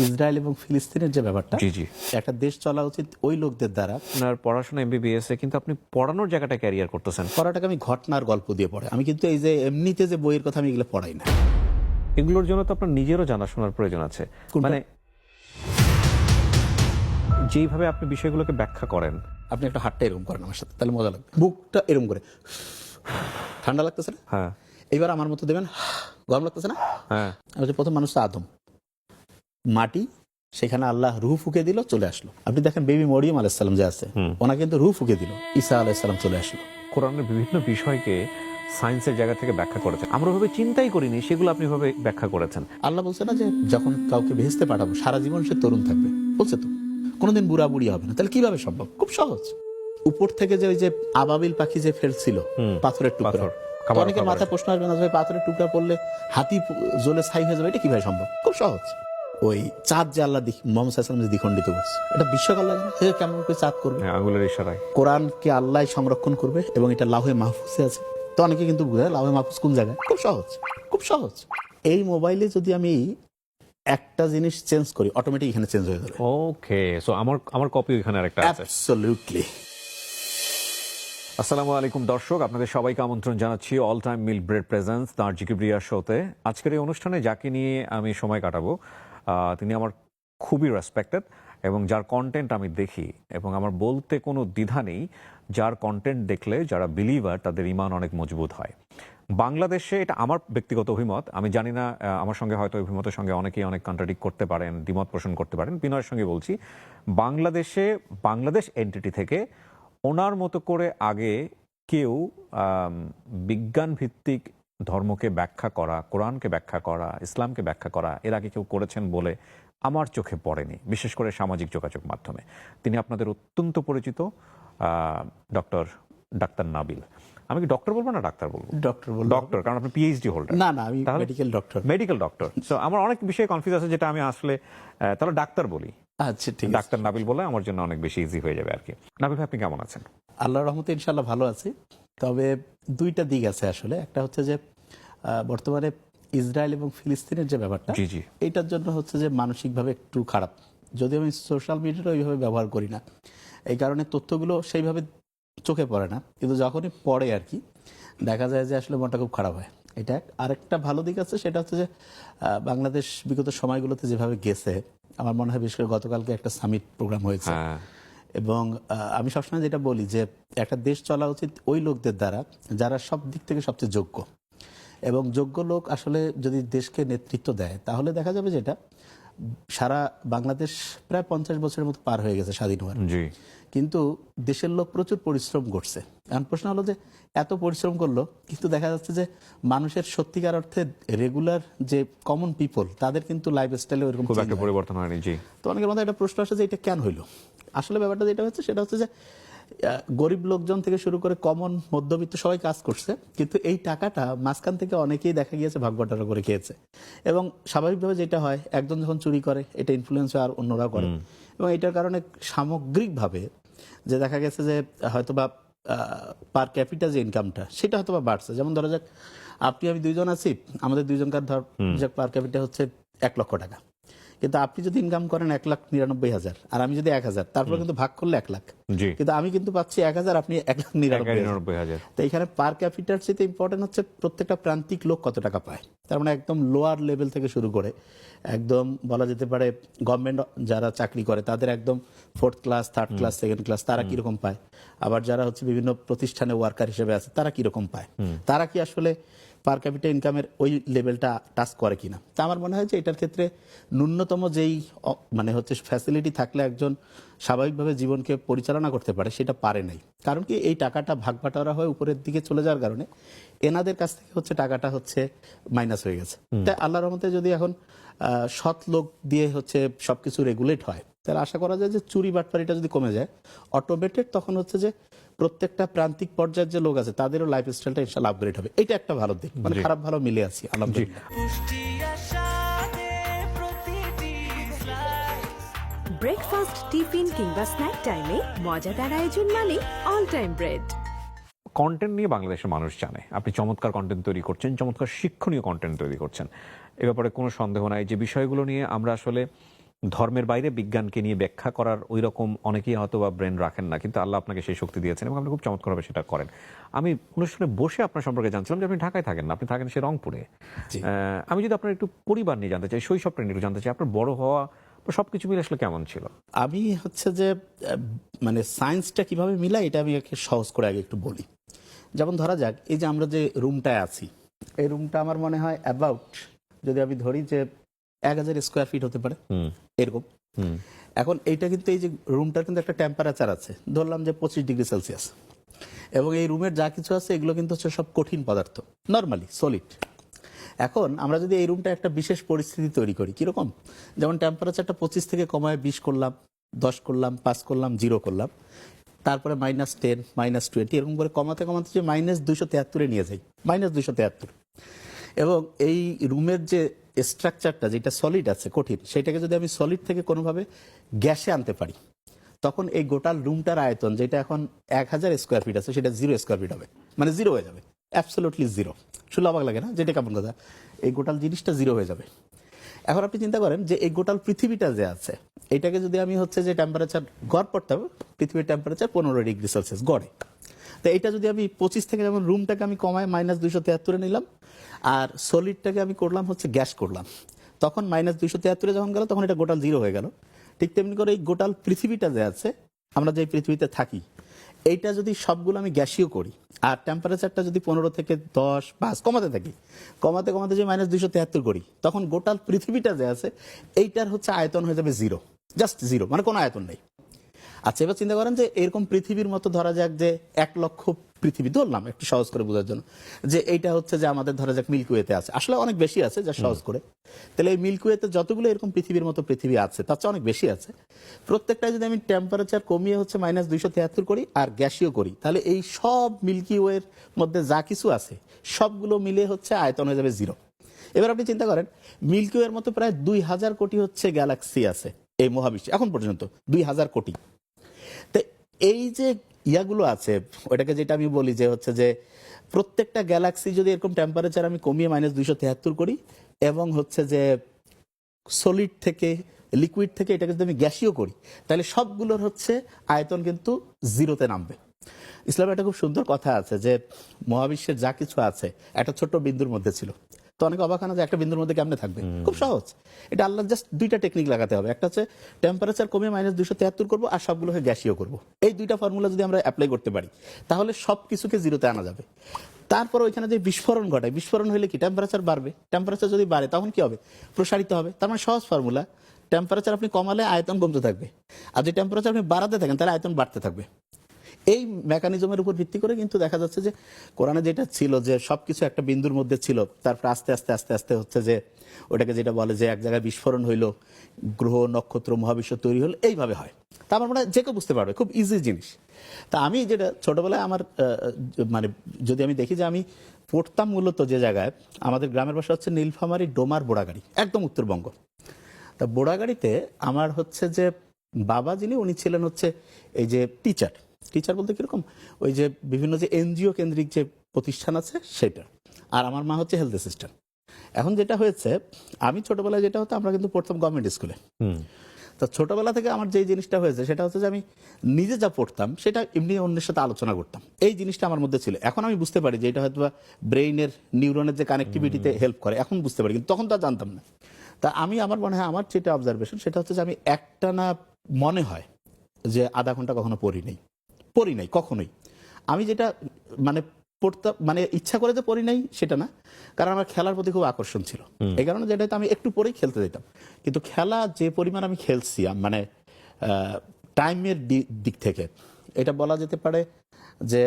Israel এবং ফিলিস্তিনের যে ব্যাপারটা, জি জি একটা দেশ চলা উচিত ওই লোকদের দ্বারা। আপনার পড়াশোনা এমবিবিএস এ, কিন্তু আপনি পড়ানোর জায়গাটা ক্যারিয়ার করতেছেন। পড়াটাকে আমি ঘটনার গল্প দিয়ে পড়ে, আমি কিন্তু এই যে এমনিতে যে বইয়ের কথা আমি এগুলো পড়াই না। এগুলোর জন্য তো আপনার নিজেরও জানাশোনার প্রয়োজন আছে। কোনটা? মানে যেইভাবে আপনি বিষয়গুলোকে ব্যাখ্যা করেন। আপনি একটা হাতটা এরকম করেন আমার সাথে, তাহলে মজা লাগবে। বুকটা এরকম করে, ঠান্ডা লাগতেছে না? হ্যাঁ এবার আমার মতো দেবেন, গরম লাগতেছে না? হ্যাঁ আমি প্রথম মানুষ তো আদম, মাটি, সেখানে আল্লাহ রুহ ফুকে দিল, চলে আসলো। আপনি দেখেন বেবি মরিয়ম আলাইসাল্লাম যে আছে, ওনাকে কিন্তু রুহ ফুকে দিল, ঈসা আলাইসাল্লাম চলে আসলো। কোরআনের বিভিন্ন বিষয়কে সায়েন্সের জায়গা থেকে ব্যাখ্যা করেছেন, আমরা ওভাবে চিন্তাই করিনি, সেগুলো আপনি ভাবে ব্যাখ্যা করেছেন। আল্লাহ বলছে না যে যখন কাউকে ভেস্তে পাঠাবো সারা জীবন সে তরুণ থাকবে, বলছে তো, কোনোদিন বুড়া বুড়ি হবে না। তাহলে কিভাবে সম্ভব? খুব সহজ। উপর থেকে যে ওই যে আবাবিল পাখি যে ফেলছিল পাথরের টুকরা, পাথর, তো অনেকের মাথায় প্রশ্ন আসবে না যে পাথরের টুকরা পড়লে হাতি জ্বলে ছাই হয়ে যাবে, এটা কিভাবে সম্ভব? খুব সহজ। ওই চাঁদ যে আল্লাহ মোহাম্মদ সাল্লাল্লাহু আলাইহি ওয়াসাল্লাম যে দ্বিখণ্ডিত করছে, এটা বিশ্বকাল লাগে না? কেমন করে চাঁদ করবে? আঙুলের ইশারায়। কোরআনকে আল্লাহ সংরক্ষণ করবে এবং এটা লাউহে মাহফুজে আছে। তো অনেকে কিন্তু বুঝে লাউহে মাহফুজ কোন জায়গায়। খুব সহজ, খুব সহজ। এই মোবাইলে যদি আমি একটা জিনিস চেঞ্জ করি, অটোমেটিক এখানে চেঞ্জ হয়ে যাবে। ওকে, সো আমার কপি এখানে আরেকটা আছে। অ্যাবসলিউটলি। আসসালামু আলাইকুম দর্শক, আপনাদের সবাইকে আমন্ত্রণ জানাচ্ছি অল টাইম মিল ব্রেড প্রেজেন্স তার জিকিব্রিয়া শোতে। আজকের এই অনুষ্ঠানে যাকে নিয়ে আমি সময় কাটাবো, তিনি আমার খুবই রেসপেক্টেড এবং যার কন্টেন্ট আমি দেখি এবং আমার বলতে কোনো দ্বিধা নেই, যার কন্টেন্ট দেখলে যারা বিলিভার তাদের ঈমান অনেক মজবুত হয়। বাংলাদেশে, এটা আমার ব্যক্তিগত অভিমত, আমি জানি না আমার সঙ্গে হয়তো অভিমতের সঙ্গে অনেকেই অনেক কন্ট্রাডিক্ট করতে পারেন, দ্বিমত পোষণ করতে পারেন। বিনয়ের সঙ্গে বলছি, বাংলাদেশে বাংলাদেশ এন্টিটি থেকে ওনার মতো করে আগে কেউ বিজ্ঞান ভিত্তিক ধর্মকে ব্যাখ্যা করা, কোরআনকে ব্যাখ্যা করা, ইসলামকে ব্যাখ্যা করা এর আগে কেউ করেছেন বলে আমার চোখে পড়েনি, বিশেষ করে সামাজিক যোগাযোগ মাধ্যমে। তিনি আপনাদের অত্যন্ত পরিচিত ডাক্তার নাবিল। আমি কি ডক্টর বলবো না ডাক্তার বলবো? ডক্টর বলবো। ডক্টর, কারণ আপনি পিএইচডি হোল্ডার। না না, আমি medical doctor. Medical doctor. So আমার অনেক বিষয়ে কনফিউজ আছে, যেটা আমি আসলে তাহলে ডাক্তার বলি। আচ্ছা, ঠিক আছে। ডাক্তার নাবিল বলে আমার জন্য অনেক বেশি ইজি হয়ে যাবে আর কি। নাবিল ভাই, আপনি কেমন আছেন? আল্লাহর রহমতে ইনশাআল্লাহ ভালো আছি। তবে দুইটা দিক আছে আসলে। একটা হচ্ছে যে বর্তমানে ইসরায়েল এবং ফিলিস্তিনের যে ব্যাপারটা, জি জি এইটার জন্য হচ্ছে যে মানসিকভাবে একটু খারাপ। যদিও আমি সোশ্যাল মিডিয়াটা ওইভাবে ব্যবহার করি না, এই কারণে তথ্যগুলো সেইভাবে চোখে পড়ে না, কিন্তু যখনই পড়ে আর কি দেখা যায় যে আসলে মনটা খুব খারাপ হয়। এটা আরেকটা ভালো দিক আছে, সেটা হচ্ছে যে বাংলাদেশ বিগত সময়গুলোতে যেভাবে গেছে, আমার মনে হয় বিশেষ করে গতকালকে একটা সামিট প্রোগ্রাম হয়েছে। হ্যাঁ এবং আমি সবসময় যেটা বলি যে একটা দেশ চলা উচিত ওই লোকদের দ্বারা যারা সব দিক থেকে সবচেয়ে যোগ্য, এবং যোগ্য লোক আসলে যদি দেশকে নেতৃত্ব দেয় তাহলে দেখা যাবে যেটা সারা বাংলাদেশ প্রায় 50 বছরের মতো পার হয়ে গেছে স্বাধীন হওয়ার, জি কিন্তু দেশের লোক প্রচুর পরিশ্রম করছে। এখন প্রশ্ন হলো যে এত পরিশ্রম করলো, কিন্তু দেখা যাচ্ছে যে মানুষের সত্যিকার অর্থে রেগুলার যে কমন পিপল, তাদের কিন্তু লাইফস্টাইলে ওইরকম খুব change একটা হয়নি। পরিবর্তন হয়নি। জি, তো অনেকের মধ্যে একটা প্রশ্ন আসে যে এটা কেন হইলো। আসলে ব্যাপারটা যেটা হচ্ছে সেটা হচ্ছে যে গরিব লোকজন থেকে শুরু করে কমন মধ্যবিত্ত সবাই কাজ করছে, কিন্তু এই টাকাটা মাঝখান থেকে অনেকেই দেখা গিয়েছে ভাগ বাটোয়ারা করে খেয়েছে। এবং স্বাভাবিকভাবে যেটা হয়, একজন যখন চুরি করে এটা ইনফ্লুয়েন্স হয় আর অন্যরা করে, এবং এটার কারণে সামগ্রিকভাবে যে দেখা গেছে যে হয়তোবা পার ক্যাপিটা যে ইনকামটা সেটা হয়তোবা বাড়ছে। যেমন ধরা যাক আপনি আমি দুইজন আছি, আমাদের দুইজনকার ধর যাক পার ক্যাপিটা হচ্ছে 1 লক্ষ টাকা, কিন্তু আপনি যদি ইনকাম করেন 1,99,000 আর আমি যদি 1,000, তারপর কিন্তু ভাগ করলে 1 লাখ, জি, কিন্তু আমি কিন্তু পাচ্ছি 1,000, আপনি 1,99,000। তো এখানে পার ক্যাপিটাল চেয়ে ইম্পর্টেন্ট হচ্ছে প্রত্যেকটা প্রান্তিক লোক কত টাকা পায়। তার মানে একদম লোয়ার লেভেল থেকে শুরু করে একদম বলা যেতে পারে গভর্নমেন্ট যারা চাকরি করে তাদের একদম 4th class 3rd class 2nd class তারা কিরকম পায়, আবার যারা হচ্ছে বিভিন্ন প্রতিষ্ঠানে ওয়ার্কার হিসেবে আছে তারা কিরকম পায়, তারা কি আসলে পার ক্যাপিটা ইনকামের ওই লেভেলটা টাচ করে কিনা। তা আমার মনে হয় যে এটার ক্ষেত্রে ন্যূনতম যেই মানে হচ্ছে ফ্যাসিলিটি থাকলে একজন স্বাভাবিকভাবে জীবনকে পরিচালনা করতে পারে, সেটা পারে নাই। কারণ কি, এই টাকাটা ভাগ বাটোয়ারা হয়ে উপরের দিকে চলে যাওয়ার কারণে এনাদের কাছ থেকে হচ্ছে টাকাটা হচ্ছে মাইনাস হয়ে গেছে। তাই আল্লাহর রহমতে যদি এখন সৎ লোক দিয়ে হচ্ছে সবকিছু রেগুলেট হয়, তাহলে আশা করা যায় যে চুরি বাটপারিটা যদি কমে যায় অটোমেটেড, তখন হচ্ছে যে প্রত্যেকটা প্রান্তিক পর্যায়ের যে লোক আছে তাদেরও লাইফস্টাইলটা ইনশাআল্লাহ আপগ্রেড হবে। এটা একটা ভালো দিক, মানে খারাপ ভালো মিলে আছি আলহামদুলিল্লাহ। ব্রেকফাস্ট, টিফিন কিংবা স্ন্যাক টাইমে মজাদার আয়োজন মানে অল টাইম ব্রেড। কন্টেন্ট নিয়ে বাংলাদেশের মানুষ জানে আপনি চমৎকার কন্টেন্ট তৈরি করছেন, চমৎকার শিক্ষণীয় কন্টেন্ট তৈরি করছেন, এ ব্যাপারে কোনো সন্দেহ নাই। যে বিষয়গুলো নিয়ে আমরা আসলে ধর্মের বাইরে বিজ্ঞানকে নিয়ে ব্যাখ্যা করার ওই রকম অনেকেই হয়তো বা ব্রেন রাখেন না, কিন্তু আল্লাহ আপনাকে সেই শক্তি দিয়েছেন এবং আপনি খুব চমৎকারভাবে সেটা করেন। আমি অনুষ্ঠানে বসে আপনার সম্পর্কে জানছিলাম যে আপনি ঢাকায় থাকেন না, আপনি থাকেন সে রংপুরে। আমি যদি আপনার একটু পরিবার নিয়ে জানতে চাই, শৈশবটা নিয়ে একটু জানতে চাই, আপনার বড় হওয়া সবকিছু মিলে আসলে কেমন ছিল? আমি হচ্ছে যে মানে সায়েন্সটা কিভাবে মিলাই এটা আমি সহজ করে আগে একটু বলি। যেমন ধরা যাক, এই যে আমরা যে রুমটায় আছি, এই রুমটা আমার মনে হয় অ্যাবাউট, যদি আমি ধরি যে 1000 স্কোয়ার ফিট হতে পারে এরকম। এখন এইটা কিন্তু, এই যে রুমটার কিন্তু একটা টেম্পারেচার আছে, ধরলাম যে 25 ডিগ্রি সেলসিয়াস, এবং এই রুমের যা কিছু আছে এগুলো কিন্তু হচ্ছে সব কঠিন পদার্থ, নর্মালি সলিড। এখন আমরা যদি এই রুমটা একটা বিশেষ পরিস্থিতি তৈরি করি, কিরকম, যেমন টেম্পারেচারটা 25 থেকে কমায় 20 করলাম, 10 করলাম, 5 করলাম, 0 করলাম, তারপরে -10, -20, এরকম করে কমাতে কমাতে যে -273 নিয়ে যাই, -273। এবং এই রুমের যে স্ট্রাকচারটা, যেটা সলিড আছে কঠিন, সেটাকে যদি আমি সলিড থেকে কোনোভাবে গ্যাসে আনতে পারি, তখন এই গোটাল রুমটার আয়তন, যেটা এখন 1000 স্কোয়ার ফিট আছে, সেটা 0 স্কোয়ার ফিট হবে, মানে 0 হয়ে যাবে, অ্যাবসলিউটলি 0। শুনলে অবাক লাগে না, যেটা কেমন কথা, এই গোটাল জিনিসটা 0 হয়ে যাবে। এখন আপনি চিন্তা করেন যে এই গোটাল পৃথিবীটা যে আছে, এটাকে যদি আমি হচ্ছে যে টেম্পারেচার গড় পড়তে হবে, পৃথিবীর টেম্পারেচার 15 ডিগ্রি সেলসিয়াস গড়ে, তো এইটা যদি আমি 25 থেকে, যেমন রুমটাকে আমি কমায় -273 নিলাম, আর সলিডটাকে আমি করলাম হচ্ছে গ্যাস করলাম, তখন -273 যখন গেল তখন এটা গোটাল 0 হয়ে গেল। ঠিক তেমনি করে এই গোটাল পৃথিবীটা যে আছে, আমরা যে পৃথিবীতে থাকি, এইটা যদি সবগুলো আমি গ্যাসীয় করি, আর টেম্পারেচারটা যদি 15 থেকে 10, 5 কমাতে থাকি, কমাতে কমাতে যে -273 করি, তখন গোটাল পৃথিবীটা যে আছে এইটার হচ্ছে আয়তন হয়ে যাবে 0, জাস্ট 0, মানে কোনো আয়তন নেই। আচ্ছা, এবার চিন্তা করেন যে এরকম পৃথিবীর মতো, ধরা যাক যে 1 লক্ষ পৃথিবী, ধরলাম একটু সহজ করে বোঝার জন্য, যে এইটা হচ্ছে যে আমাদের ধরা যাক মিল্কি আছে, আসলে অনেক বেশি আছে, যা সহজ করে, তাহলে এই মিল্কি যতগুলো এরকম পৃথিবীর মতো পৃথিবী আছে, তার চেয়ে অনেক বেশি আছে, প্রত্যেকটায় যদি আমি টেম্পারেচার কমিয়ে হচ্ছে -273 করি আর গ্যাসীয় করি, তাহলে এই সব মিল্কি ওয়ের মধ্যে যা কিছু আছে সবগুলো মিলে হচ্ছে আয়তন হয়ে যাবে 0। এবার আপনি চিন্তা করেন, মিল্কি ওয়ের মতো প্রায় 2000 কোটি হচ্ছে গ্যালাক্সি আছে এই মহাবিশ্বে এখন পর্যন্ত, 2000 কোটি। তো এই যে ইয়াগুলো আছে, ওইটাকে যেটা আমি বলি যে হচ্ছে যে প্রত্যেকটা গ্যালাক্সি যদি এরকম টেম্পারেচার আমি কমিয়ে -273 করি, এবং হচ্ছে যে সলিড থেকে, লিকুইড থেকে এটাকে যদি আমি গ্যাসীয় করি, তাহলে সবগুলোর হচ্ছে আয়তন কিন্তু 0-তে নামবে। ইসলামে একটা খুব সুন্দর কথা আছে যে মহাবিশ্বের যা কিছু আছে একটা ছোট্ট বিন্দুর মধ্যে ছিল। তো অনেকে অবাক হয় না যে একটা বিন্দুর মধ্যে কেমনে থাকবে, খুব সহজ। এটা আল্লাহ জাস্ট 2টা টেকনিক লাগাতে হবে, একটা হচ্ছে টেম্পারেচার কমিয়ে -273 করবো, আর সবগুলোকে গ্যাসীয় করবো। এই 2টা ফর্মুলা যদি আমরা অ্যাপ্লাই করতে পারি, তাহলে সব কিছুকে 0-তে আনা যাবে। তারপর ওইখানে যে বিস্ফোরণ ঘটায়, বিস্ফোরণ হলে কি, টেম্পারেচার বাড়বে, টেম্পারেচার যদি বাড়ে তখন কি হবে, প্রসারিত হবে। তার মানে সহজ ফর্মুলা, টেম্পারেচার আপনি কমালে আয়তন কমতে থাকবে, আর যদি টেম্পারেচার আপনি বাড়াতে থাকেন তাহলে আয়তন বাড়তে থাকবে। এই মেকানিজমের উপর ভিত্তি করে কিন্তু দেখা যাচ্ছে যে কোরআনে যেটা ছিল যে সবকিছু একটা বিন্দুর মধ্যে ছিল, তারপর আস্তে আস্তে আস্তে আস্তে হচ্ছে যে ওটাকে যেটা বলে যে এক জায়গায় বিস্ফোরণ হইলো, গ্রহ নক্ষত্র মহাবিশ্ব তৈরি হলো, এইভাবে হয়। তা আমার মনে হয় যে কেউ বুঝতে পারবে, খুব ইজি জিনিস। তা আমি যেটা ছোটবেলায় আমার মানে যদি আমি দেখি যে আমি পড়তাম মূলত যে জায়গায়, আমাদের গ্রামের বাসা হচ্ছে নীলফামারী ডোমার বোড়াগাড়ি, একদম উত্তরবঙ্গ। তা বোড়াগাড়িতে আমার হচ্ছে যে বাবা যিনি, উনি ছিলেন হচ্ছে এই যে টিচার বলতে কিরকম, ওই যে বিভিন্ন যে এনজিও কেন্দ্রিক যে প্রতিষ্ঠান আছে সেটা, আর আমার মা হচ্ছে হেলথ অ্যাসিস্ট্যান্ট। এখন যেটা হয়েছে, আমি ছোটবেলায় যেটা হতো, আমরা কিন্তু পড়তাম গভর্নমেন্ট স্কুলে। তো ছোটবেলা থেকে আমার যে জিনিসটা হয়েছে সেটা হচ্ছে যে আমি নিজে যা পড়তাম সেটা এমনি অন্যের সাথে আলোচনা করতাম, এই জিনিসটা আমার মধ্যে ছিল। এখন আমি বুঝতে পারি যে এটা হয়তো ব্রেইনের নিউরনের যে কানেক্টিভিটিতে হেল্প করে, এখন বুঝতে পারি, কিন্তু তখন তো জানতাম না। তা আমি, আমার মনে হয়, আমার যেটা অবজারভেশন সেটা হচ্ছে যে আমি একটানা মনে হয় যে আধা ঘন্টা কখনো পড়ি নাই কখনোই। আমি যেটা মানে পড়তাম, মানে ইচ্ছা করে যে পড়ি নাই সেটা না, কারণ আমার খেলার প্রতি খুব আকর্ষণ ছিল, এই কারণে যেটা আমি একটু পরেই খেলতে যেতাম। কিন্তু খেলা যে পরিমাণ আমি খেলছি, মানে টাইমের দিক থেকে এটা বলা যেতে পারে যে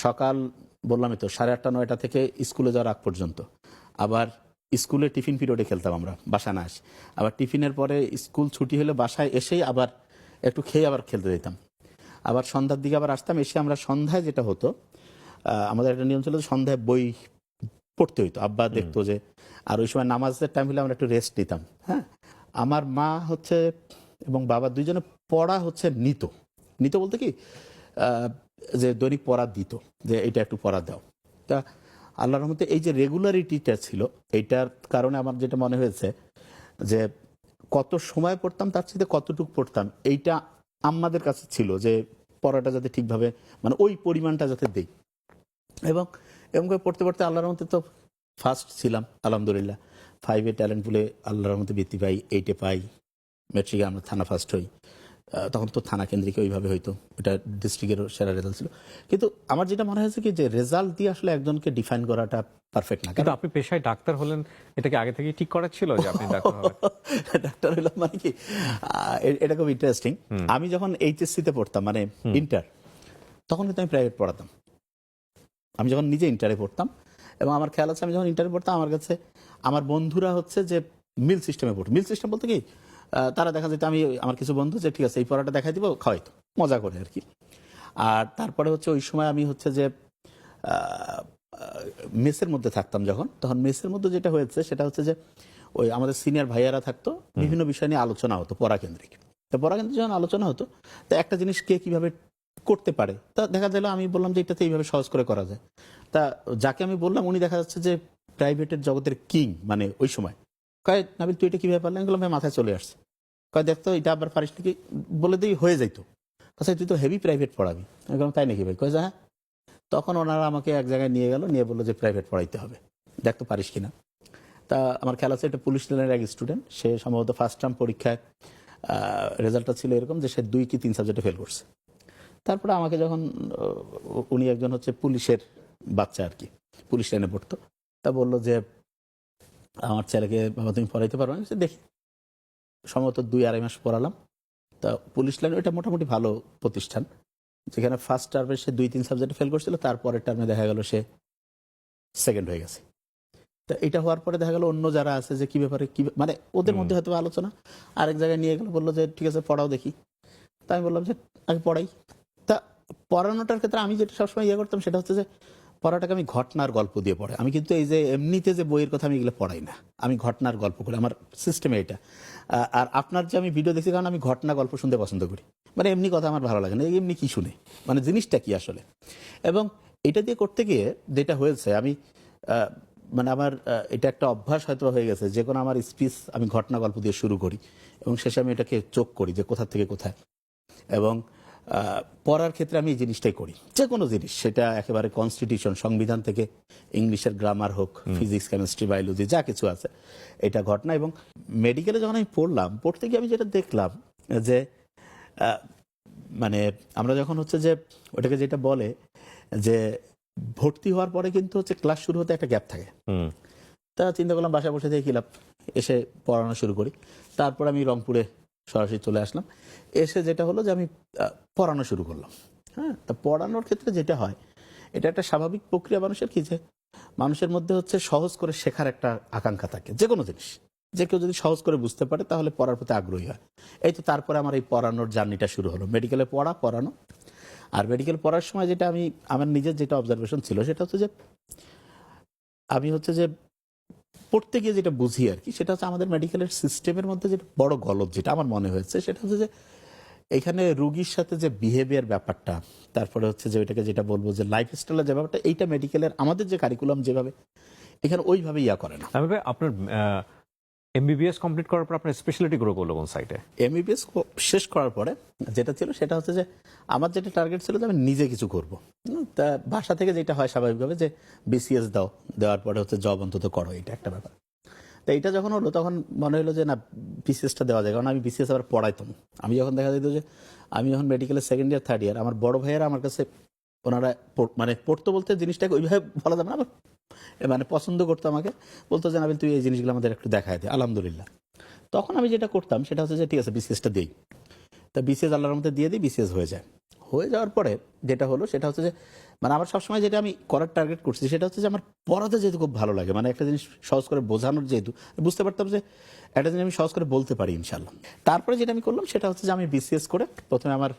সকাল বললামই তো 8:30 9টা থেকে স্কুলে যাওয়ার আগ পর্যন্ত, আবার স্কুলে টিফিন পিরিয়ডে খেলতাম আমরা, বাসা না আসি, আবার টিফিনের পরে স্কুল ছুটি হলে বাসায় এসেই আবার একটু খেয়ে আবার খেলতে যেতাম, আবার সন্ধ্যার দিকে আবার আসতাম। এসে আমরা সন্ধ্যায় যেটা হতো, আমাদের একটা নিয়ম ছিল যে সন্ধ্যায় বই পড়তে হইতো, আব্বা দেখতো যে, আর ওই সময় নামাজের টাইম হলে আমরা একটু রেস্ট নিতাম। হ্যাঁ, আমার মা হচ্ছে এবং বাবা দুইজনে পড়া হচ্ছে নিত বলতে কি, যে দৈনিক পড়া দিত, যে এটা একটু পড়া দাও। তা আল্লাহর রহমতে এই যে রেগুলারিটিটা ছিল, এইটার কারণে আমার যেটা মনে হয়েছে যে কত সময় পড়তাম তার চেয়ে কতটুকু পড়তাম এইটা আমাদের কাছে ছিল, যে পড়াটা যাতে ঠিকভাবে মানে ওই পরিমাণটা যাতে দেই। এবং এরকম করে পড়তে পড়তে আল্লাহর রহমতে তো ফার্স্ট ছিলাম আলহামদুলিল্লাহ। 5-এ ট্যালেন্ট পুলে আল্লাহর রহমতে বৃত্তি পাই, 8-এ পাই, মেট্রিকে আমরা থানা ফার্স্ট হই। তখন তো থানা কেন্দ্রিক ওইভাবে হইতো, এটা ডিস্ট্রিক্টেরও সেরা রেজাল্ট ছিল। কিন্তু আমার যেটা মনে হয়েছে কি, যে রেজাল্ট দিয়ে আসলে একজনকে ডিফাইন করাটা পারফেক্ট না। কিন্তু আপনি পেশায় ডাক্তার হলেন, এটা কি আগে থেকেই ঠিক করা ছিল যে আপনি ডাক্তার হবেন? ডাক্তার হইলাম মানে কি, এটা খুব ইন্টারেস্টিং। আমি যখন এইচএসসিতে পড়তাম মানে ইন্টার, তখন কিন্তু আমি প্রাইভেট পড়াতাম। আমি যখন নিজে ইন্টারে পড়তাম, এবং আমার খেয়াল আছে আমি যখন ইন্টারে পড়তাম আমার কাছে আমার বন্ধুরা হচ্ছে যে মিল সিস্টেমে পড়তো। মিল সিস্টেম বলতে কি, তারা দেখা যেত আমি আমার কিছু বন্ধু যে ঠিক আছে এই পড়াটা দেখাই দিব, খাওয়াইতো মজা করে আর কি। আর তারপরে হচ্ছে ওই সময় আমি হচ্ছে যে মেসের মধ্যে থাকতাম যখন, তখন মেসের মধ্যে যেটা হয়েছে সেটা হচ্ছে যে ওই আমাদের সিনিয়র ভাইয়ারা থাকতো, বিভিন্ন বিষয় নিয়ে আলোচনা হতো পড়াকেন্দ্রিক। তো পড়াকেন্দ্রিক যখন আলোচনা হতো, তো একটা জিনিস কে কিভাবে করতে পারে, তা দেখা গেল আমি বললাম যে এটাতে এইভাবে সহজ করে করা যায়। তা যাকে আমি বললাম উনি দেখা যাচ্ছে যে প্রাইভেটের জগতের কিং মানে ওই সময়। কয় নাবিল তুই এটা কিভাবে পারলেন? বললাম ভাই মাথায় চলে আসছে। কয় দেখতো এটা আবার পারিস নাকি, বলে দিই হয়ে যাইতো। আচ্ছা তুই তো হেভি প্রাইভেট পড়াবি। আমি বললাম তাই নাকি ভাই? কয় হ্যাঁ। তখন ওনারা আমাকে এক জায়গায় নিয়ে গেল, নিয়ে বললো যে প্রাইভেট পড়াইতে হবে, দেখতো পারিস কিনা। তা আমার খেয়াল আছে এটা পুলিশ লাইনের এক স্টুডেন্ট, সে সম্ভবত ফার্স্ট টার্ম পরীক্ষায় রেজাল্টটা ছিল এরকম যে সে 2 কি 3 সাবজেক্টে ফেল করছে। তারপরে আমাকে যখন উনি একজন হচ্ছে পুলিশের বাচ্চা আর কি, পুলিশ লাইনে পড়তো, তা বললো যে আমার ছেলেকে বাবা তুমি পড়াইতে পারো? আমি বলছি, দেখি। সম্ভবত 2-2.5 মাস পড়ালাম। তা পুলিশ লাইন ওইটা মোটামুটি ভালো প্রতিষ্ঠান, যেখানে ফার্স্ট টার্মে সে 2-3 সাবজেক্টে ফেল করছিল, তারপরের টার্মে দেখা গেল সে সেকেন্ড হয়ে গেছে। তা এটা হওয়ার পরে দেখা গেল অন্য যারা আছে যে কি ব্যাপারে কি মানে ওদের মধ্যে হয়তো আলোচনা, আরেক জায়গায় নিয়ে গেল, বললো যে ঠিক আছে পড়াও দেখি। তা আমি বললাম যে আগে পড়াই। তা পড়ানোটার ক্ষেত্রে আমি যেটা সবসময় ইয়ে করতাম সেটা হচ্ছে যে পড়াটাকে আমি ঘটনার গল্প দিয়ে পড়াই। আমি কিন্তু এই যে এমনিতে যে বইয়ের কথা আমি এগুলো পড়াই না, আমি ঘটনার গল্প করি, আমার সিস্টেমে এটা। আর আপনার যে আমি ভিডিও দেখছি, কারণ আমি ঘটনা গল্প শুনতে পছন্দ করি, মানে এমনি কথা আমার ভালো লাগে না, এমনি কি শুনে মানে জিনিসটা কি আসলে। এবং এটা দিয়ে করতে গিয়ে যেটা হয়েছে, আমি মানে আমার এটা একটা অভ্যাস হয়তো হয়ে গেছে, যে কোনো আমার স্পিচ আমি ঘটনা গল্প দিয়ে শুরু করি এবং শেষে আমি এটাকে চোখ করি যে কোথা থেকে কোথায়। এবং পড়ার ক্ষেত্রে আমি এই জিনিসটাই করি, যে কোনো জিনিস, সেটা একেবারে কনস্টিটিউশন সংবিধান থেকে ইংলিশের গ্রামার হোক, ফিজিক্স কেমিস্ট্রি বায়োলজি যা কিছু আছে, এটা ঘটনা। এবং মেডিকেলে যখন আমি পড়লাম, পড়তে গিয়ে আমি যেটা দেখলাম যে মানে আমরা যখন হচ্ছে যে ওটাকে যেটা বলে যে ভর্তি হওয়ার পরে কিন্তু হচ্ছে ক্লাস শুরু হতে একটা গ্যাপ থাকে। তা চিন্তা করলাম বাসায় বসে থেকে কি লাভ, এসে পড়ানো শুরু করি। তারপর আমি রংপুরে সরাসরি চলে আসলাম। এসে যেটা হলো যে আমি পড়ানো শুরু করলাম। হ্যাঁ, তা পড়ানোর ক্ষেত্রে যেটা হয়, এটা একটা স্বাভাবিক প্রক্রিয়া মানুষের, কি যে মানুষের মধ্যে হচ্ছে সহজ করে শেখার একটা আকাঙ্ক্ষা থাকে। যে কোনো জিনিস যে কেউ যদি সহজ করে বুঝতে পারে তাহলে পড়ার প্রতি আগ্রহী হয়। এই তো তারপরে আমার এই পড়ানোর জার্নিটা শুরু হলো, মেডিকেলে পড়ানো। আর মেডিকেল পড়ার সময় যেটা আমি আমার নিজের যেটা অবজারভেশন ছিল সেটা হচ্ছে যে আমি হচ্ছে যে পড়তে গিয়ে যেটা বুঝি আর কি, সেটা হচ্ছে আমাদের মেডিকেলের সিস্টেমের মধ্যে যেটা বড় গলদ যেটা আমার মনে হয়েছে সেটা হচ্ছে যে এখানে রুগীর সাথে যে বিহেভিয়ার ব্যাপারটা, তারপরে হচ্ছে যে ওইটাকে যেটা বলবো যে লাইফস্টাইলের যে ব্যাপারটা, এইটা মেডিকেলের আমাদের যে কারিকুলাম যেভাবে এখানে ওইভাবে ইয়া করে না। আপনার এমবিবিএস কমপ্লিট করার পর আপনার স্পেশালিটি গ্রো করলো কোন সাইটে? এমবিবিএস শেষ করার পরে যেটা ছিল সেটা হচ্ছে যে আমার যেটা টার্গেট ছিল যে আমি নিজে কিছু করব। তা বাসা থেকে যেটা হয় স্বাভাবিকভাবে যে বিসিএস দেওয়ার পরে হচ্ছে জব অন্তত করো, এটা একটা ব্যাপার। তো এইটা যখন হলো তখন মনে হলো যে না, বিসিএসটা দেওয়া যায়, কারণ আমি বিসিএস আবার পড়াইতাম। আমি যখন দেখা যেত যে আমি যখন মেডিকেলের সেকেন্ড ইয়ার থার্ড ইয়ার, আমার বড় ভাইয়েরা আমার কাছে ওনারা মানে পড়তো বলতে জিনিসটাকে ওইভাবে বলা যাবে না, মানে পছন্দ করতো, আমাকে বলতো যে নাবিল তুই এই জিনিসগুলো আমাদের একটু দেখায় দে। আলহামদুলিল্লাহ তখন আমি যেটা করতাম সেটা হচ্ছে যে ঠিক আছে বিসিএসটা দিই। তা বিসিএস আল্লাহর মধ্যে দিয়ে দিই, বিসিএস হয়ে যায়। হয়ে যাওয়ার পরে যেটা হলো সেটা হচ্ছে যে মানে আমার সবসময় যেটা আমি করার টার্গেট করছি সেটা হচ্ছে যে আমার পড়াতে যেহেতু খুব ভালো লাগে, মানে একটা জিনিস সহজ করে বোঝানোর, যেহেতু বুঝতে পারতাম যে একটা জিনিস আমি সহজ করে বলতে পারি ইনশাল্লাহ। তারপরে যেটা আমি করলাম সেটা হচ্ছে যে আমি বিসিএস করে প্রথমে আমার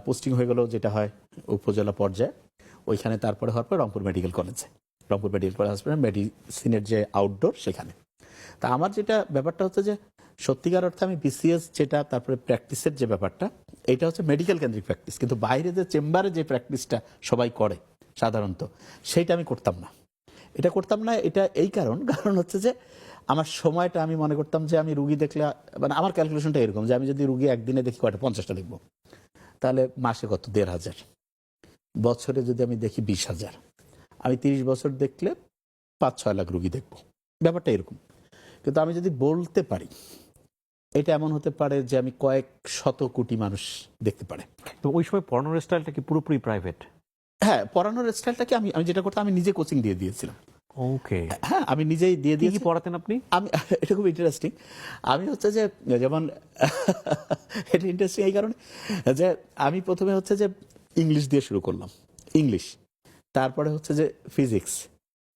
পোস্টিং হয়ে গেল যেটা হয় উপজেলা পর্যায়ে, ওইখানে তারপরে হওয়ার পর রংপুর মেডিকেল কলেজে, রংপুর মেডিকেল কলেজ হসপিটাল মেডিসিনের যে আউটডোর সেখানে। তা আমার যেটা ব্যাপারটা হচ্ছে যে সত্যিকার অর্থে আমি বিসিএস যেটা, তারপরে প্র্যাকটিসের যে ব্যাপারটা, এটা হচ্ছে মেডিকেল কেন্দ্রিক প্র্যাকটিস, কিন্তু বাইরে যে চেম্বারে যে প্র্যাকটিসটা সবাই করে সাধারণত, সেইটা আমি করতাম না। এটা করতাম না, এটা এই কারণ হচ্ছে যে আমার সময়টা আমি মনে করতাম যে আমি রুগী দেখলে, মানে আমার ক্যালকুলেশনটা এরকম যে আমি যদি রুগী একদিনে দেখি কয়টা, 50টা দেখবো, তাহলে মাসে কত, 1,500। বছরে যদি আমি দেখি 20,000, আমি 30 বছর দেখলে 5-6 লাখ রুগী দেখবো, ব্যাপারটা এরকম। কিন্তু আমি যদি বলতে পারি, এটা এমন হতে পারে যে আমি কয়েক শত কোটি মানুষ দেখতে পারে। তো ওই সময় পড়ানোর স্টাইলটা কি পুরোপুরি প্রাইভেট? হ্যাঁ, পড়ানোর স্টাইলটাকে আমি যেটা করতাম, আমি নিজে কোচিং দিয়ে দিয়েছিলাম। ওকে, হ্যাঁ, আমি নিজেই দিয়ে কি দিয়েছি। পড়াতেন আপনি? আমি এটা খুব ইন্টারেস্টিং। আমি হচ্ছে যে যেমন এটা ইন্টারেস্টিং এই কারণে যে আমি প্রথমে হচ্ছে যে ইংলিশ দিয়ে শুরু করলাম, ইংলিশ, তারপরে হচ্ছে যে ফিজিক্স,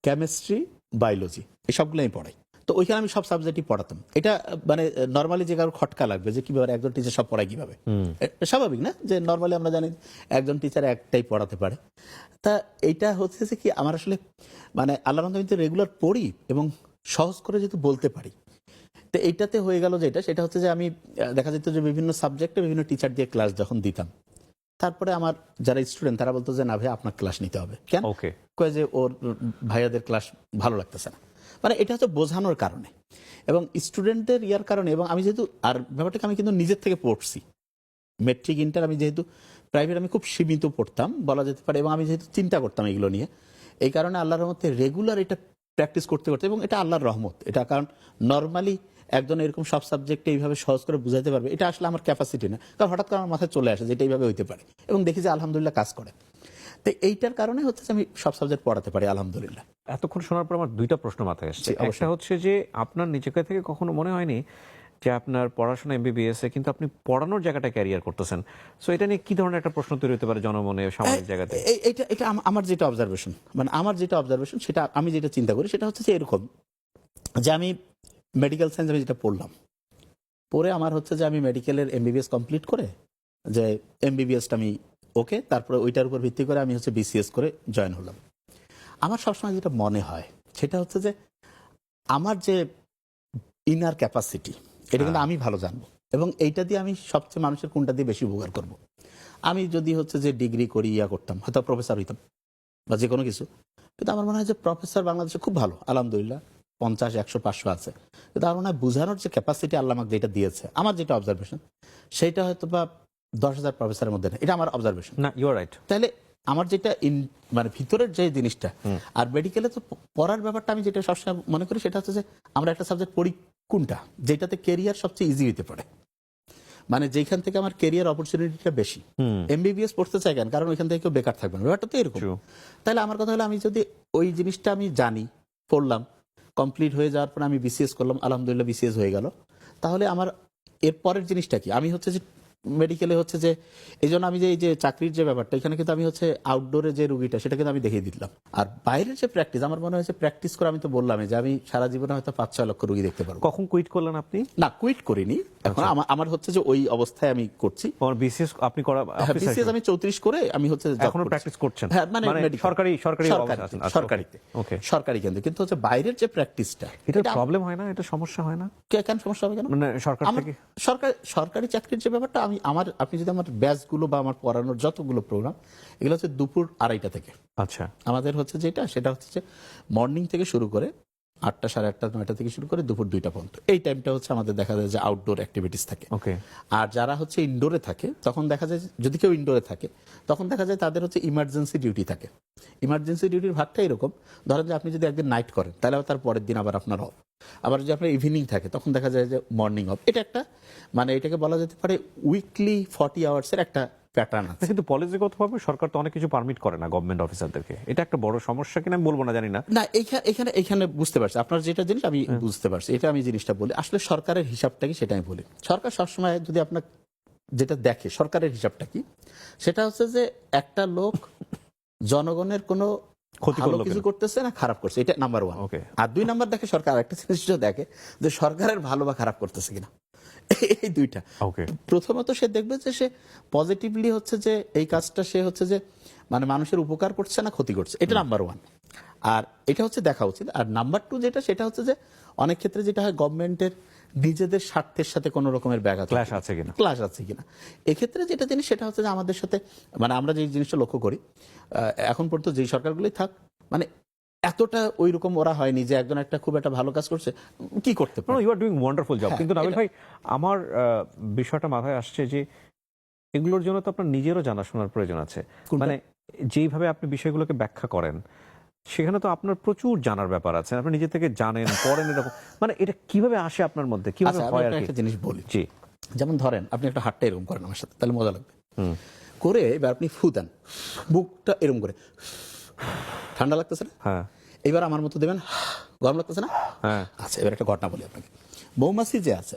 কেমিস্ট্রি, বায়োলজি, এই সবগুলো আমি পড়াই। তো ওইখানে আমি সব সাবজেক্টই পড়াতাম। এটা মানে নর্মালি যে কারো খটকা লাগবে যে কিভাবে একজন টিচার সব পড়ায় কিভাবে, স্বাভাবিক না যে নর্মালি আমরা জানি একজন টিচার একটাই পড়াতে পারে। তা এইটা হচ্ছে যে কি আমার আসলে মানে আল্লাহর রহমতে আমি তো রেগুলার পড়ি এবং সহজ করে যেহেতু বলতে পারি, তো এইটাতে হয়ে গেল যেটা, সেটা হচ্ছে যে আমি দেখা যেত যে বিভিন্ন সাবজেক্টে বিভিন্ন টিচার দিয়ে ক্লাস যখন দিতাম, তারপরে আমার যারা স্টুডেন্ট তারা বলতো যে না ভাই আপনার ক্লাস নিতে হবে। কেন? ওকে, কয়ে যে ওর ভাইয়াদের ক্লাস ভালো লাগতেছে না। মানে এটা হচ্ছে বোঝানোর কারণে এবং স্টুডেন্টদের ইয়ার কারণে। এবং আমি যেহেতু আর ব্যাপারটাকে আমি কিন্তু নিজের থেকে পড়ছি, মেট্রিক ইন্টার আমি যেহেতু প্রাইভেট আমি খুব সীমিত পড়তাম বলা যেতে পারে, এবং আমি যেহেতু চিন্তা করতাম এগুলো নিয়ে, এই কারণে আল্লাহর রহমতে রেগুলার এটা প্র্যাকটিস করতে করতে, এবং এটা আল্লাহর রহমত, এটা কারণ নর্মালি একজন এরকম সব সাবজেক্টে এইভাবে সহজ করে বুঝাতে পারবে এটা আসলে আমার ক্যাপাসিটি না, কারণ হঠাৎ করে আমার মাথায় চলে আসে যে এটা এইভাবে হইতে পারে, এবং দেখি যে আলহামদুলিল্লাহ কাজ করে। তো এইটার কারণে হচ্ছে যে আমি সব সাবজেক্ট পড়াতে পারি আলহামদুলিল্লাহ। এতক্ষণ শোনার পর আমার দুইটা প্রশ্ন মাথায় আসছে। একটা হচ্ছে যে আপনার নিজেকে থেকে কখনো মনে হয়নি যে আপনার পড়াশোনা এমবিবিএস এ কিন্তু আপনি পড়ানোর জায়গাটা ক্যারিয়ার করতেছেন? সো এটা নিয়ে কি ধরনের একটা প্রশ্ন তৈরি হতে পারে জনমনে, সামাজিক জায়গাতে? এটা আমার যেটা অবজারভেশন, মানে আমার যেটা অবজারভেশন, সেটা আমি যেটা চিন্তা করি সেটা হচ্ছে যে এরকম যে আমি মেডিকেল সায়েন্স আমি যেটা পড়লাম, পরে আমার হচ্ছে যে আমি মেডিকেলের এমবিবিএস কমপ্লিট করে যে এমবিবিএসটা আমি ওকে, তারপরে ওইটার উপর ভিত্তি করে আমি হচ্ছে বিসিএস করে জয়েন হলাম। আমার সবসময় যেটা মনে হয় সেটা হচ্ছে যে আমার যে ইনার ক্যাপাসিটি, এটা কিন্তু আমি ভালো জানবো, এবং এইটা দিয়ে আমি সবচেয়ে মানুষের কোনটা দিয়ে বেশি উপকার করব। আমি যদি হচ্ছে যে ডিগ্রি করি ইয়া করতাম, হয়তো প্রফেসর হইতাম বা যে কোনো কিছু, কিন্তু আমার মনে হয় যে প্রফেসর বাংলাদেশে খুব ভালো আলহামদুলিল্লাহ, 50, 100, 500 আছে, কিন্তু আমার মনে হয় বোঝানোর যে ক্যাপাসিটি আল্লাহ আমাকে যেটা দিয়েছে, আমার যেটা অবজারভেশন, সেইটা হয়তো বা 10,000 প্রফেসরের মধ্যে না, এটা আমার অবজারভেশন। না, ইউ আর রাইট। তাহলে আমার যেটা মানে ভিতরের যে জিনিসটা, আর মেডিকেলে তো পড়ার ব্যাপারটা আমি যেটা সবসময় মনে করি সেটা হচ্ছে যে আমরা একটা সাবজেক্ট পড়ি কোনটা যেটাতে কেরিয়ার সবচেয়ে ইজি হতে পারে, মানে যেখান থেকে আমার কেরিয়ার অপরচুনিটিটা বেশি। এমবিবিএস পড়তে চাই কেন? কারণ ওইখান থেকে কেউ বেকার থাকবে না, ব্যাপারটা তো এরকম। তাহলে আমার কথা হলো আমি যদি ওই জিনিসটা আমি জানি, পড়লাম, কমপ্লিট হয়ে যাওয়ার পর আমি বিসিএস করলাম, আলহামদুলিল্লাহ বিসিএস হয়ে গেল, তাহলে আমার এর পরের জিনিসটা কি? আমি হচ্ছে যে মেডিকেলে হচ্ছে যে এই জন্য আমি যে এই যে চাকরির যে ব্যাপারটা, এখানে কিন্তু আমি হচ্ছে আউটডোরে যে রুগীটা সেটা কিন্তু আমি দেখিয়ে দিলাম। আর বাইরের যে প্র্যাকটিস, আমার মনে হয়েছে প্র্যাকটিস করে আমি তো বললাম যে আমি সারা জীবনে হয়তো 5-6 লক্ষ রুগী দেখতে পারবো। কখন কুইট করলেন আপনি? না, কুইট করিনি এখন, আমার হচ্ছে যে ওই অবস্থায় আমি করছি। বিসিএস আপনি করা? বিসিএস আমি 34 করে আমি হচ্ছে এখনো প্র্যাকটিস করছেন? হ্যাঁ, মানে সরকারি সরকারি কেন্দ্রে, কিন্তু হচ্ছে বাইরের যে প্র্যাকটিসটা, এটা প্রবলেম হয় না? এটা সমস্যা হয় না? কেন সমস্যা হবে কেন? মানে সরকার থেকে সরকারি চাকরির যে ব্যাপারটা, আপনি যদি আমার ব্যাচগুলো বা আমার পড়ানোর যতগুলো প্রোগ্রাম, এগুলো হচ্ছে দুপুর 2:30 থেকে। আচ্ছা, আমাদের হচ্ছে সেটা হচ্ছে যে মর্নিং থেকে শুরু করে 8টা, 8:30, 9টা থেকে শুরু করে দুপুর 2টা পর্যন্ত, এই টাইমটা হচ্ছে আমাদের দেখা যায় যে আউটডোর অ্যাক্টিভিটিস থাকে। ওকে। আর যারা হচ্ছে ইনডোরে থাকে, তখন দেখা যায় যদি কেউ ইনডোরে থাকে, তখন দেখা যায় তাদের হচ্ছে ইমার্জেন্সি ডিউটি থাকে। ইমার্জেন্সি ডিউটির ভাগটা এরকম, ধরেন যে আপনি যদি একদিন নাইট করেন, তাহলে তার পরের দিন আবার আপনার অফ। আবার যদি আপনার ইভিনিং থাকে, তখন দেখা যায় যে মর্নিং অফ। এটা একটা মানে এটাকে বলা যেতে পারে উইকলি 40 আওয়ার্সের একটা প্যাটার্ন আছে। কিন্তু পলিসিগতভাবে সরকার তো অনেক কিছু পারমিট করে না গভর্নমেন্ট অফিসারদেরকে, এটা একটা বড় সমস্যা কিনা আমি বলবো না, জানি না। না, এখানে বুঝতে পারছি আপনার যেটা জিনিস, আমি বুঝতে পারছি, এটা আমি জিনিসটা বলি আসলে সরকারের হিসাবটা কি সেটা আমি বলি। সরকার সবসময় যদি আপনার যেটা দেখে, সরকারের হিসাবটা কি, সেটা হচ্ছে যে একটা লোক জনগণের কোনো ভালো কিছু করতেছে না খারাপ করছে, এটা নাম্বার 1। আর 2 নাম্বার দেখে সরকার একটা জিনিস দেখে যে সরকারের ভালো বা খারাপ করতেছে কিনা, এই দুইটা। প্রথমত সে দেখবে যে সে পজিটিভলি হচ্ছে যে এই কাজটা সে হচ্ছে যে মানে মানুষের উপকার করছে না ক্ষতি করছে, এটা নাম্বার 1। আর এটা হচ্ছে দেখা উচিত। আর নাম্বার 2 যেটা, সেটা হচ্ছে যে অনেক ক্ষেত্রে যেটা হয়, গভর্নমেন্টের নিজেদের স্বার্থের সাথে কোনো রকমের ব্যাঘাত ক্লাশ আছে কিনা। এক্ষেত্রে যেটা জিনিস সেটা হচ্ছে যে আমাদের সাথে মানে আমরা যে জিনিসটা লক্ষ্য করি, এখন পর্যন্ত যেই সরকারগুলোই থাক, মানে এতটা ওই রকম ওরা হয়নি যে একজন একটা খুব একটা ভালো কাজ করছে, কি করতে পারে। You are doing wonderful job. কিন্তু নাবিল ভাই, আমার বিষয়টা মাথায় আসছে যে এগুলোর জন্য তো আপনার নিজেরও জানাশোনার প্রয়োজন আছে। কোনটা? মানে যেইভাবে আপনি বিষয়গুলোকে ব্যাখ্যা করেন, সেখানে তো আপনার প্রচুর জানার ব্যাপার আছে। আপনি নিজে থেকে জানেন, পড়েন, এরকম মানে এটা কিভাবে আসে আপনার মধ্যে, কিভাবে আচ্ছা, আমি হয় আর কি? একটা জিনিস বলি। জি। যেমন ধরেন আপনি একটা হাতটা এরকম করেন আমার সাথে, তাহলে মজা লাগবে। করে এবার আপনি ফু দেন, বুকটা এরকম করে, ঠান্ডা লাগতেছে না? হ্যাঁ। এবার আমার মতো দেবেন, গরম লাগতেছে না? হ্যাঁ। আচ্ছা, এবার একটা ঘটনা বলি আপনাকে। মৌমাছি যে আছে,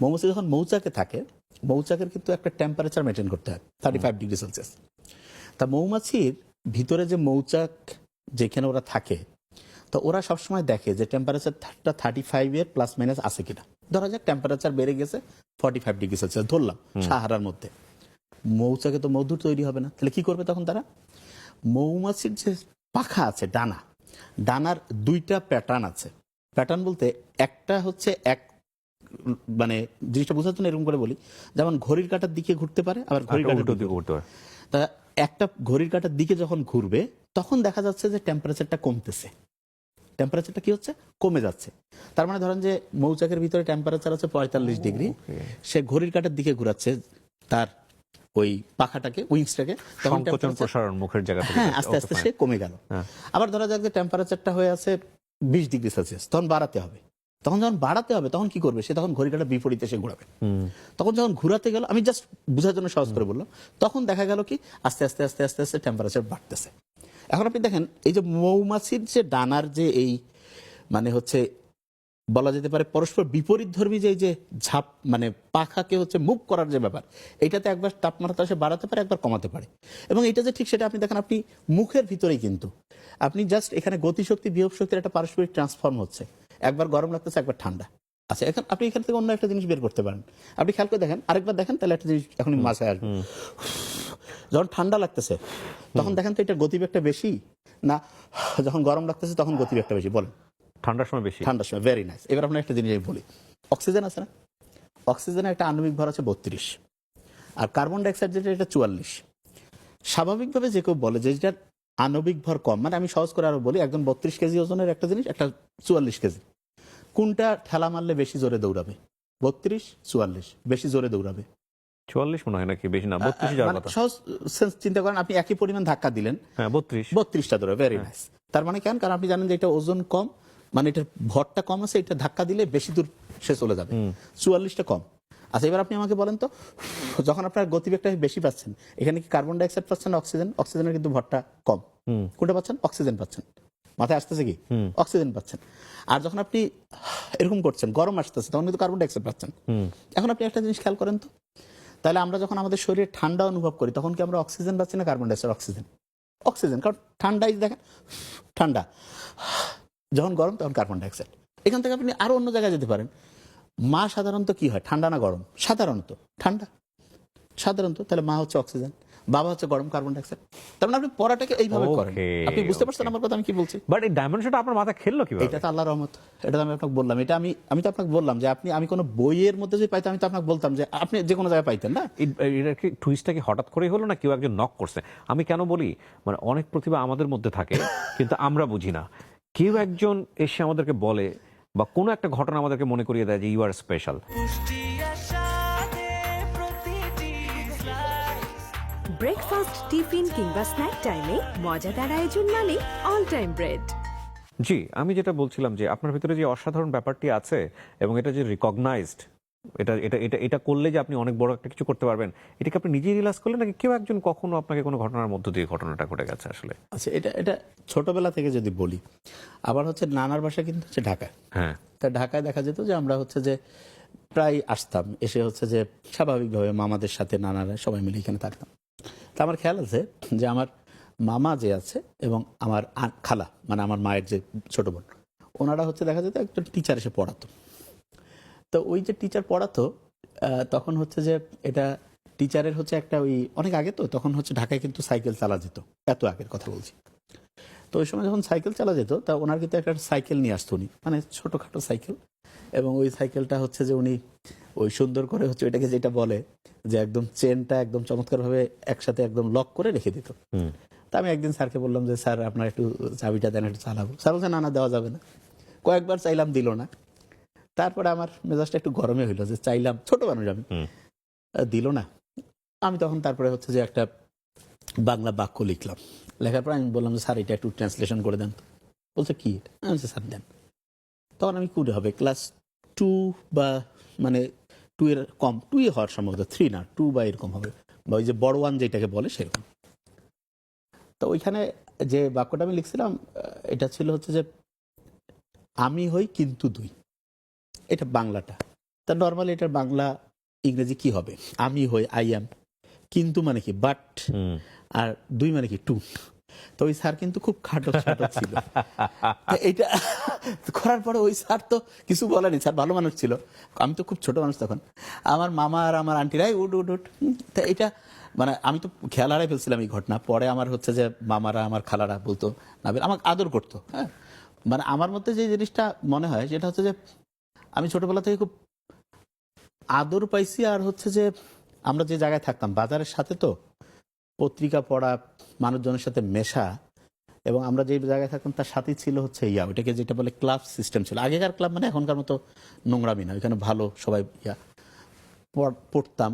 মৌমাছি যখন মৌচাকে থাকে, মৌচাকের কিন্তু একটা টেম্পারেচার মেনটেন করতে হয় 35°C। তা মৌমাছির ভিতরে যে মৌচাক যেখানে ওরা থাকে, তো ওরা সবসময় দেখে যে টেম্পারেচারটা 35 প্লাস মাইনাস আছে কিনা। ধরা যাক টেম্পারেচার বেড়ে গেছে 45°C, ধরলাম সাহারার মধ্যে, মৌচাকে তো মধু তৈরি হবে না। তাহলে কি করবে তখন তারা? মৌমাছির যে পাখা আছে, ডানা, ডানার দুইটা প্যাটার্ন আছে। প্যাটার্ন বলতে একটা হচ্ছে এক, মানে জিনিসটা বোঝার জন্য এরকম করে বলি, যেমন ঘড়ির কাঁটার দিকে ঘুরতে পারে, আবার ঘড়ির কাঁটার উল্টো দিকে দিকে করতে হয়। তা একটা ঘড়ির কাঁটার দিকে যখন ঘুরবে তখন দেখা যাচ্ছে যে টেম্পারেচারটা কমতেছে, টেম্পারেচারটা কি হচ্ছে, কমে যাচ্ছে। তার মানে ধরেন যে মৌচাকের ভিতরে টেম্পারেচার আছে 45°, সে ঘড়ির কাঁটার দিকে ঘুরাচ্ছে তার ওই পাখাটাকে, উইংসটাকে, তখন সংকোচন temperature- প্রসারণ মুখের জায়গা থেকে। হ্যাঁ, আস্তে আস্তে সে কমে গেল। আবার ধরা যাক যে টেম্পারেচারটা হয়ে আছে 20°C, তখন বাড়াতে হবে। তখন যখন বাড়াতে হবে তখন কি করবে সে? তখন ঘড়িকাটা বিপরীতে সে ঘোরাবে। তখন যখন ঘুরাতে গেল, আমি জাস্ট বোঝার জন্য সহজ করে বললাম, তখন দেখা গেল কি আস্তে আস্তে আস্তে আস্তে আস্তে টেম্পারেচার বাড়তেছে। এখন আপনি দেখেন এই যে মৌমাছির যে ডানার যে এই মানে হচ্ছে বলা যেতে পারে পরস্পর বিপরীত ধর্মী যে এই যে ঝাপ, মানে পাখাকে হচ্ছে মুভ করার যে ব্যাপার, এটাতে একবার তাপমাত্রা সে বাড়াতে পারে, একবার কমাতে পারে। এবং এটা যে ঠিক সেটা আপনি দেখেন, আপনি মুখের ভিতরেই কিন্তু আপনি জাস্ট এখানে গতিশক্তি বিভব শক্তির একটা পারস্পরিক ট্রান্সফর্ম হচ্ছে, একবার গরম লাগতেছে, একবার ঠান্ডা। আচ্ছা, এখন আপনি এখান থেকে অন্য একটা জিনিস বের করতে পারেন। আপনি খেয়াল করে দেখেন, আরেকবার দেখেন, তাহলে একটা জিনিস এখন মাথায় আসবে। যখন ঠান্ডা লাগতেছে তখন দেখেন তো এটা গতিবেগটা বেশি না, যখন গরম লাগতেছে তখন গতিবেগটা বেশি? বলেন। ঠান্ডার সময় বেশি। ঠান্ডার সময়। Very nice. এবার আপনার একটা জিনিস আমি বলি, অক্সিজেন আছে না, অক্সিজেনের একটা আণবিক ভর আছে 32, আর কার্বন ডাইঅক্সাইড যেটা, এটা 44। স্বাভাবিকভাবে যে কেউ বলে যে যেটার আণবিক ভর কম, মানে আমি সহজ করে আরো বলি, একজন 32 কেজি ওজনের একটা জিনিস, একটা 44 কেজি, কোনটা ঠেলা মারলে বেশি জোরে দৌড়াবে? 32, 44, বেশি জোরে দৌড়াবে। 44 মনে হয় নাকি, বেশি না, 32 যাওয়ার মানে কথা। সহজ সেন্স চিন্তা করেন, আপনি একই পরিমাণ ধাক্কা দিলেন, হ্যাঁ 32। 32টা ধরে। Very nice. তার মানে কেন? কারণ আপনি জানেন যে এটা ওজন কম, মানে এটার ভরটা কম আছে, এটা ধাক্কা দিলে বেশি দূর সে চলে যাবে। 44টা কম। আচ্ছা, এবার আপনি আমাকে বলেন তো, যখন আপনার গতিবেগটা বেশি পাচ্ছেন, এখানে কি কার্বন ডাইঅক্সাইড পাচ্ছেন না অক্সিজেন? অক্সিজেনের কিন্তু ভরটা কম। কোনটা পাচ্ছেন? অক্সিজেন পাচ্ছেন। মাথায় আসতেছে কি? অক্সিজেন পাচ্ছেন। আর যখন আপনি এরকম করছেন, গরম আসতেছে, তখন কিন্তু কার্বন ডাইঅক্সাইড পাচ্ছেন। এখন আপনি একটা জিনিস খেয়াল করেন তো, তাহলে আমরা যখন আমাদের শরীরে ঠান্ডা অনুভব করি তখন কি আমরা অক্সিজেন পাচ্ছি না কার্বন ডাইঅক্সাইড? অক্সিজেন। অক্সিজেন, কারণ ঠান্ডাই দেখেন, ঠান্ডা। যখন গরম তখন কার্বন ডাইঅক্সাইড। এখান থেকে আপনি আরো অন্য জায়গায় যেতে পারেন। মা সাধারণত কি হয়, ঠান্ডা না গরম? সাধারণত ঠান্ডা, সাধারণত। তাহলে মা হচ্ছে অক্সিজেন, বাবা হচ্ছে গরম, কার্বন ডাইঅক্সাইড। তার মানে আপনি পড়াটাকে এইভাবে করেন। আপনি বুঝতে পারছেন আমার কথা আমি কি বলছি? বাট এই ডাইমেনশনটা আপনার মাথায় খেললো কিভাবে? এটা তো আল্লাহর রহমত। এটা তো আমি আপনাকে বললাম, এটা আমি তো আপনাকে বললাম যে আমি কোনো বইয়ের মধ্যে যদি পাইতাম, আমি তো আপনাকে বলতাম যে আপনি যে কোনো জায়গায় পাইতেন না। এটা কি টুইস্টটা কি হঠাৎ করেই হলো, না কেউ একজন নক করছে? আমি কেন বলি, মানে অনেক প্রতিভা আমাদের মধ্যে থাকে কিন্তু আমরা বুঝি না। কেউ একজন এসে আমাদেরকে বলে, বা কোনো একটা ঘটনা আমাদেরকে মনে করিয়ে দেয় যে you are special. Breakfast, tiffin কিংবা স্ন্যাক টাইমে মজাদার আয়োজন মানে অল টাইম ব্রেড। জি, আমি যেটা বলছিলাম যে আপনার ভিতরে যে অসাধারণ ব্যাপারটি আছে এবং এটা যে রিকগনাইজড, এটা এটা এটা এটা করলে যে আপনি অনেক বড় একটা কিছু করতে পারবেন, এটাকে আপনি নিজেই রিয়েলাইজ করলেন নাকি কেউ একজন কখনো আপনাকে কোনো ঘটনার মধ্য দিয়ে ঘটনাটা ঘটে গেছে আসলে? আচ্ছা, এটা ছোটবেলা থেকে যদি বলি, আবার হচ্ছে নানার বাসা কিন্তু হচ্ছে ঢাকায়। হ্যাঁ। তা ঢাকায় দেখা যেত যে আমরা হচ্ছে যে প্রায় আসতাম, এসে হচ্ছে যে স্বাভাবিকভাবে মামাদের সাথে নানারা সবাই মিলে এখানে থাকতাম। তা আমার খেয়াল আছে যে আমার মামা যে আছে এবং আমার খালা, মানে আমার মায়ের যে ছোট বোন, ওনারা হচ্ছে দেখা যেত একজন টিচার এসে পড়াতো। তো ওই যে টিচার পড়াতো, তখন হচ্ছে যে এটা টিচারের হচ্ছে একটা ওই অনেক আগে, তো তখন হচ্ছে ঢাকায় কিন্তু সাইকেল চালা যেত, এত আগের কথা বলছি। তো ওই সময় যখন সাইকেল চালা যেত, তা ওনার কিন্তু একটা সাইকেল নিয়ে আসতো উনি, মানে ছোটোখাটো সাইকেল। এবং ওই সাইকেলটা হচ্ছে যে উনি ওই সুন্দর করে হচ্ছে ওইটাকে যেটা বলে যে একদম চেনটা একদম চমৎকারভাবে একসাথে একদম লক করে রেখে দিত। তা আমি একদিন স্যারকে বললাম যে স্যার আপনার একটু চাবিটা দেন, একটু চালাবো। স্যার বলছে না না, দেওয়া যাবে না। কয়েকবার চাইলাম, দিল না। তারপরে আমার মেজাজটা একটু গরমে হইলো যে চাইলাম, ছোট মানুষ আমি, দিল না। আমি তখন তারপরে হচ্ছে যে একটা বাংলা বাক্য লিখলাম। লেখার পর আমি বললাম যে স্যার এটা একটু ট্রান্সলেশন করে দেন। বলছে কি এটা? আমি বলছি স্যার দেন। তখন আমি কুড়ে হবে ক্লাস 2 বা মানে 2 এর কম, 2 হওয়ার সম্ভবত, 3 না 2 বা এরকম হবে, বা ওই যে বড় 1 যেটাকে বলে সেরকম। তো ওইখানে যে বাক্যটা আমি লিখছিলাম এটা ছিল হচ্ছে যে আমি হই কিন্তু 2। এটা বাংলাটা। তা নর্মালি এটার বাংলা ইংরেজি কি হবে? আমি হই, আই অ্যাম, কিন্তু মানে কি বাট, আর 2 মানে কি টু। তো ওই স্যার কিন্তু খুব খাটো খাটো ছিল। এইটা করার পরে ওই স্যার তো কিছু বলেনি, স্যার ভালো মানুষ ছিল। আমি তো খুব ছোট মানুষ তখন। আমার মামা আর আমার আন্টিরাই উঠ উঠ উঠ। তা এটা মানে আমি তো খেয়াল হারাই ফেলছিলাম এই ঘটনা। পরে আমার হচ্ছে যে মামারা, আমার খালারা বলতো, নাবিল আমাকে আদর করতো। হ্যাঁ, মানে আমার মধ্যে যে জিনিসটা মনে হয় সেটা হচ্ছে যে আমি ছোটবেলা থেকে খুব আদর পাইছি। আর হচ্ছে যে আমরা যে জায়গায় থাকতাম বাজারের সাথে, তো পত্রিকা পড়া, মানুষজনের সাথে মেশা, এবং আমরা যে জায়গায় থাকতাম তার সাথেই ছিল হচ্ছে ওইটাকে যেটা বলে ক্লাব সিস্টেম ছিল। আগেকার ক্লাব মানে এখনকার মতো নোংরামি না, ওইখানে ভালো সবাই পড়তাম।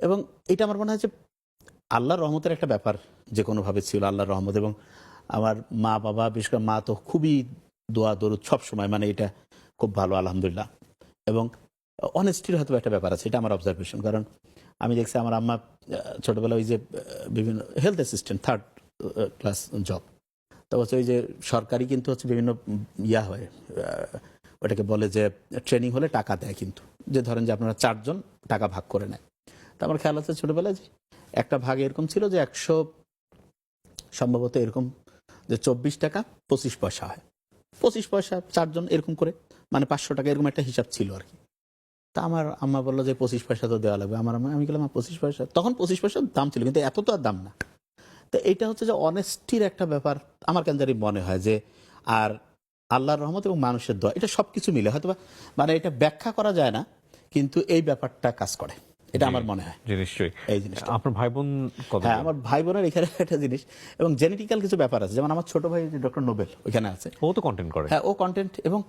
এবং এটা আমার মনে হয় যে আল্লাহর রহমতের একটা ব্যাপার যে কোনোভাবে ছিল, আল্লাহর রহমত। এবং আমার মা বাবা, বিশেষ করে মা তো খুবই দোয়া দরুদ সব সময়, মানে এটা খুব ভালো আলহামদুলিল্লাহ। এবং অনেস্টির হয়তো একটা ব্যাপার আছে, এটা আমার অবজারভেশন। কারণ আমি দেখছি আমার আম্মা ছোটবেলা ওই যে বিভিন্ন health assistant 3rd class job, তো হচ্ছে ওই যে সরকারি কিন্তু হচ্ছে বিভিন্ন হয়, ওটাকে বলে যে ট্রেনিং হলে টাকা দেয়, কিন্তু যে ধরেন যে আপনারা 4 জন টাকা ভাগ করে নেয়। তো আমার খেয়াল আছে ছোটবেলায় যে একটা ভাগ এরকম ছিল যে 100 সম্ভবত এরকম যে 24 টাকা 25 পয়সা হয়, 25 পয়সা 4 জন এরকম করে, মানে 500 টাকা এরকম একটা হিসাব ছিল আর কি। তা আমার আম্মা বললো যে 25 পয়সা তো দেওয়া লাগবে। আমি বললাম 25 পয়সা, তখন 25 পয়সার দাম ছিল, কিন্তু এত তো আর দাম না। তো এইটা হচ্ছে যে অনেস্টির একটা ব্যাপার আমার কেন জানি মনে হয় যে, আর আল্লাহর রহমত এবং মানুষের দোয়া, এটা সবকিছু মিলে হয়তো মানে এটা ব্যাখ্যা করা যায় না, কিন্তু এই ব্যাপারটা কাজ করে, এটা আমার মনে হয়। নিশ্চয়ই এই জিনিসটা আপনার ভাই বোন কত? হ্যাঁ, আমার ভাই বোনের এখানে একটা জিনিস, এবং জেনেটিক্যাল কিছু ব্যাপার আছে। যেমন আমার ছোট ভাই ডক্টর নোবেল ওইখানে আছে, ও তো কন্টেন্ট করে। হ্যাঁ, ও কন্টেন্ট, এবং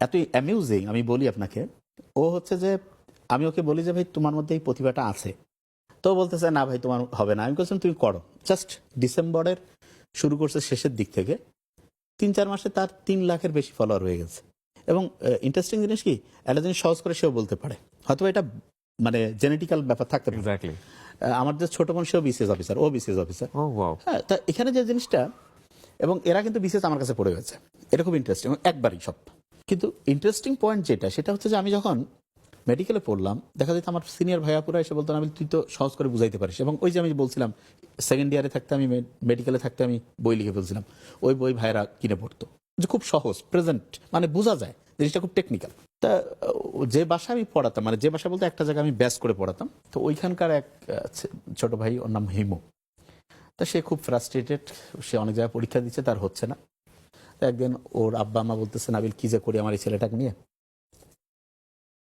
এতই অ্যামিউজিং আমি বলি আপনাকে। ও হচ্ছে যে আমি ওকে বলি যে ভাই তোমার মধ্যে এই প্রতিভাটা আছে, তো বলতেছে না ভাই তোমার হবে না। আমি বলছিলাম তুমি করো। জাস্ট ডিসেম্বরের শুরু করছে শেষের দিক থেকে 3-4 মাসে তার 3 লাখের বেশি ফলোয়ার হয়ে গেছে। এবং ইন্টারেস্টিং জিনিস কি, একটা জিনিস সহজ করে সেও বলতে পারে, হয়তো এটা মানে জেনেটিক্যাল ব্যাপার থাকতে পারে। এক্স্যাক্টলি। আমার যে ছোট বোন সেও বিসিএস অফিসার, ও বিসিএস অফিসার। ও ওয়াও। হ্যাঁ, তা এখানে যে জিনিসটা, এবং এরা কিন্তু বিসিএস আমার কাছে পড়ে গেছে, এটা খুব ইন্টারেস্টিং একবারই সব। কিন্তু ইন্টারেস্টিং পয়েন্ট যেটা, সেটা হচ্ছে যে আমি যখন মেডিকেলে পড়লাম, দেখা যেত আমার সিনিয়র ভাইয়াপুরা এসে বলতো, আমি তুই তো সহজ করে বুঝাইতে পারিস। এবং ওই যে আমি বলছিলাম সেকেন্ড ইয়ারে থাকতে, আমি মেডিকেলে থাকতে আমি বই লিখে ফেলছিলাম, ওই বই ভাইয়েরা কিনে পড়তো, যে খুব সহজ প্রেজেন্ট, মানে বোঝা যায় জিনিসটা খুব টেকনিক্যাল। তা যে বাসা আমি পড়াতাম, মানে যে বাসা বলতে একটা জায়গায় আমি ব্যাস করে পড়াতাম, তো ওইখানকার এক ছোট ভাই, ওর নাম হিমু। তা সে খুব ফ্রাস্ট্রেটেড, সে অনেক জায়গায় পরীক্ষা দিচ্ছে, তার হচ্ছে না। তো একদিন ওর আব্বা আম্মা বলতেছে, নাবিল কি যে করি আমার এই ছেলেটাকে নিয়ে।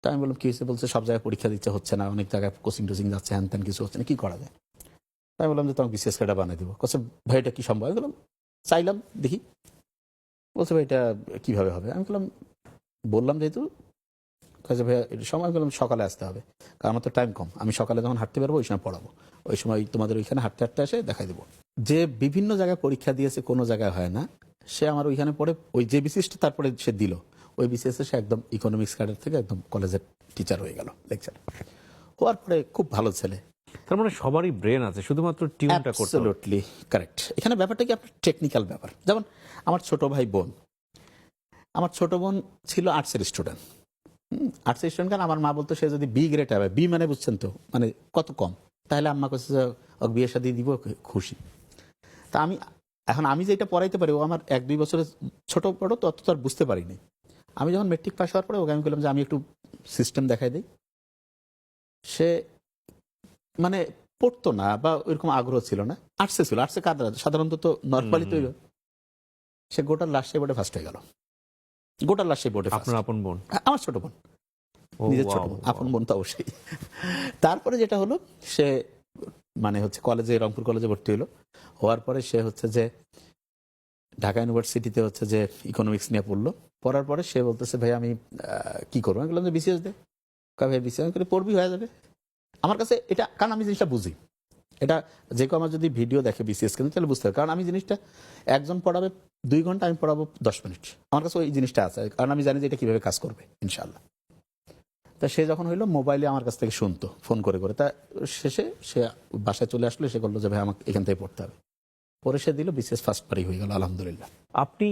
তা আমি বললাম কি হয়েছে? বলছে সব জায়গায় পরীক্ষা দিচ্ছে, হচ্ছে না, অনেক জায়গায় কোচিং টোচিং যাচ্ছে, হ্যান ত্যান কিছু হচ্ছে না, কি করা যায়? তাই বললাম যে তোমাকে বিসিএস কার্ডটা বানিয়ে দেবো। বলছে ভাই এটা কি সম্ভব? আমি বললাম চাইলাম দেখি। বলছে ভাই এটা কিভাবে হবে? আমি বললাম যেহেতু, কাজে ভাইয়া এটা সময়, বললাম সকালে আসতে হবে, কারণ আমার তো টাইম কম, আমি সকালে যখন হাঁটতে পারবো ওই সময় পড়াবো, ওই সময় তোমাদের ওইখানে হাঁটতে হাঁটতে এসে দেখাই দেবো। যে বিভিন্ন জায়গায় পরীক্ষা দিয়েছে, কোনো জায়গায় হয় না, সে আমার ওইখানে পড়ে, ওই যে বিসিএসটা তারপরে সে দিল, ওই বিসিএসে সে একদম ইকোনমিক্স কার্ডের থেকে একদম কলেজের টিচার হয়ে গেল, লেকচার হওয়ার পরে খুব ভালো ছেলে। তার মানে সবারই ব্রেন আছে, শুধুমাত্র টিউনটা করতে হবে। Absolutely correct. এখানে ব্যাপারটা কি আপনার টেকনিক্যাল ব্যাপার। যেমন আমার ছোট ভাই বোন, আমার ছোট বোন ছিল আর্টসের স্টুডেন্ট। আর্টসের স্টুডেন্ট, কারণ আমার মা বলতো সে যদি বি গ্রেড হবে, বি মানে বুঝছেন তো মানে কত কম, তাহলে আম্মা কাছে ওকে বিয়ের সাথে দিব, খুশি। তা আমি যেটা পড়াইতে পারি, ও আমার 1-2 বছরের ছোট বড়, তত তো আর বুঝতে পারিনি। আমি যখন মেট্রিক পাস হওয়ার পরে ওকে আমি বললাম যে আমি একটু সিস্টেম দেখাই দিই। সে মানে পড়তো না বা ওইরকম আগ্রহ ছিল না, আর্টসে ছিল, আর্টসে কাদরা সাধারণত তো নর্মালি তো সে গোটার লাস্ট বোর্ডে ফার্স্ট হয়ে গেল, গোটার লাস্ট বোর্ডে। আপনার আপন বোন? আমার ছোট বোন, নিজের ছোট বোন, আপন বোন তো অবশ্যই। তারপরে যেটা হলো, সে মানে হচ্ছে কলেজে, রংপুর কলেজে ভর্তি হলো। হওয়ার পরে সে হচ্ছে যে ঢাকা ইউনিভার্সিটিতে হচ্ছে যে ইকোনমিক্স নিয়ে পড়লো। পড়ার পরে সে বলতেছে ভাই আমি কি করবো? আমি বললাম যে বিসিএস দে। ভাই বিসিএস করে পড়বি, হয়ে যাবে। আমার কাছে এটা, কারণ আমি জিনিসটা বুঝি, এটা যে কেউ আমার যদি ভিডিও দেখে বিসিএস কিন্তু তাহলে বুঝতে হবে, কারণ আমি জিনিসটা একজন পড়াবে 2 ঘন্টা, আমি পড়াবো 10 মিনিট। আমার কাছে ওই জিনিসটা আছে, কারণ আমি জানি যে এটা কিভাবে কাজ করবে ইনশাল্লাহ। তা সে যখন হইলো মোবাইলে আমার কাছ থেকে শুনতো ফোন করে করে, তা শেষে সে বাসায় চলে আসলো, সে বললো যে ভাই আমাকে এখান থেকে পড়তে হবে। পরে সে দিল, বিসিএস ফার্স্ট পারি হয়ে গেল আলহামদুলিল্লাহ। আপনি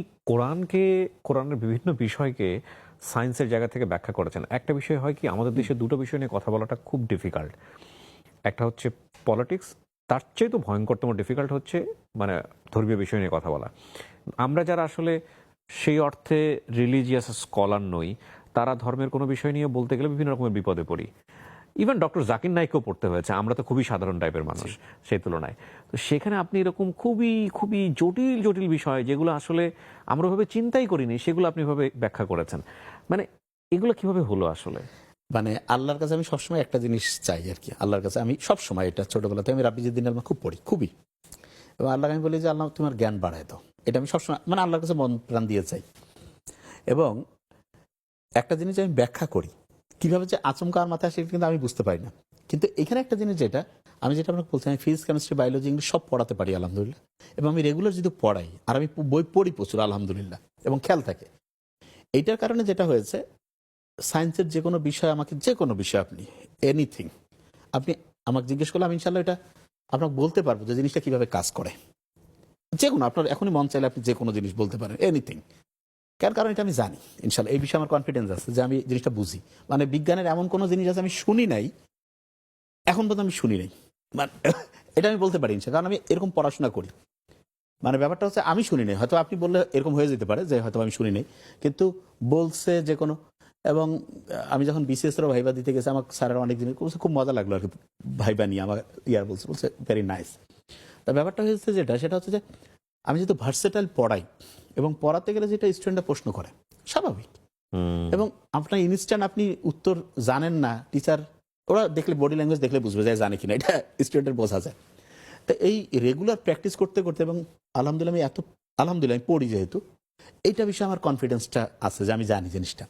কোরআনের বিভিন্ন বিষয়কে সায়েন্সের জায়গা থেকে ব্যাখ্যা করেছেন। একটা বিষয় হয় কি, আমাদের দেশে দুটো বিষয় নিয়ে কথা বলাটা খুব ডিফিকাল্ট। একটা হচ্ছে পলিটিক্স, তার চেয়ে তো ভয়ঙ্করতম ডিফিকাল্ট হচ্ছে মানে ধর্মীয় বিষয় নিয়ে কথা বলা। আমরা যারা আসলে সেই অর্থে রিলিজিয়াস স্কলার নই, তারা ধর্মের কোনো বিষয় নিয়ে বলতে গেলে বিভিন্ন রকমের বিপদে পড়ি। ইভেন ডক্টর জাকির নাইককেও পড়তে হয়েছে, আমরা তো খুবই সাধারণ টাইপের মানুষ সেই তুলনায়। তো সেখানে আপনি এরকম খুবই খুবই জটিল জটিল বিষয়, যেগুলো আসলে আমরা ভাবে চিন্তাই করিনি, সেগুলো আপনি ভাবে ব্যাখ্যা করেছেন। মানে এগুলো কিভাবে হলো আসলে? মানে আল্লাহর কাছে আমি সবসময় একটা জিনিস চাই আর কি। আল্লাহর কাছে আমি সবসময়, এটা ছোটবেলাতে আমি রাব্বি জিদ্দিন আলমা খুব পড়ি, খুবই। এবং আল্লাহকে আমি বলি যে আল্লাহ তোমার জ্ঞান বাড়ায় দাও। এটা আমি সবসময় মানে আল্লাহর কাছে মন প্রাণ দিয়ে চাই। এবং একটা জিনিস আমি ব্যাখ্যা করি, কিভাবে যে আচমকা আর মাথায় আসে কিন্তু আমি বুঝতে পারি না। কিন্তু এখানে একটা জিনিস যেটা আপনাকে বলছি, আমি ফিজিক্স, কেমিস্ট্রি, বায়োলজি, ইংলিশ সব পড়াতে পারি আলহামদুলিল্লাহ। এবং আমি রেগুলার যদি পড়াই, আর আমি বই পড়ি প্রচুর আলহামদুলিল্লাহ, এবং খেয়াল থাকে। এইটার কারণে যেটা হয়েছে, সায়েন্সের যে কোনো বিষয়, আমাকে যে কোনো বিষয় আপনি এনিথিং আপনি আমাকে জিজ্ঞেস করলে আমি ইনশাল্লাহ এটা আপনাকে বলতে পারবো যে জিনিসটা কিভাবে কাজ করে। যে কোনো, আপনার এখনই মন চাইলে আপনি যে কোনো জিনিস বলতে পারেন, এনিথিং। কারণ এটা আমি জানি ইনশাল্লাহ, এই বিষয়ে আমার কনফিডেন্স আছে যে আমি জিনিসটা বুঝি। মানে বিজ্ঞানের এমন কোনো জিনিস আছে আমি শুনি নাই, এখন পর্যন্ত আমি শুনি নাই, মানে এটা আমি বলতে পারি ইনশাল্লাহ, কারণ আমি এরকম পড়াশোনা করি। মানে ব্যাপারটা হচ্ছে আমি শুনি নাই, হয়তো আপনি বললে এরকম হয়ে যেতে পারে যে হয়তো আমি শুনি নাই, কিন্তু বলছে যে কোনো। এবং আমি যখন বিসিএস ভাইবা দিতে গেছি, আমার স্যারের অনেক জিনিস খুব মজা লাগলো আর কি, ভাইবা নিয়ে আমার বলছে ভেরি নাইস। তা ব্যাপারটা হচ্ছে সেটা হচ্ছে যে আমি যেহেতু ভার্সেটাইল পড়াই, এবং পড়াতে গেলে যেটা স্টুডেন্টরা প্রশ্ন করে স্বাভাবিক, এবং আপনার ইনস্ট্যান্ট আপনি উত্তর জানেন না, টিচার ওরা দেখলে বডি ল্যাঙ্গুয়েজ দেখলে বুঝবে যে জানে কিনা, এটা স্টুডেন্টের বোঝা যায়। তো এই রেগুলার প্র্যাকটিস করতে করতে, এবং আলহামদুলিল্লাহ আমি পড়ি যেহেতু, এইটা বিষয়ে আমার কনফিডেন্সটা আছে যে আমি জানি জিনিসটা।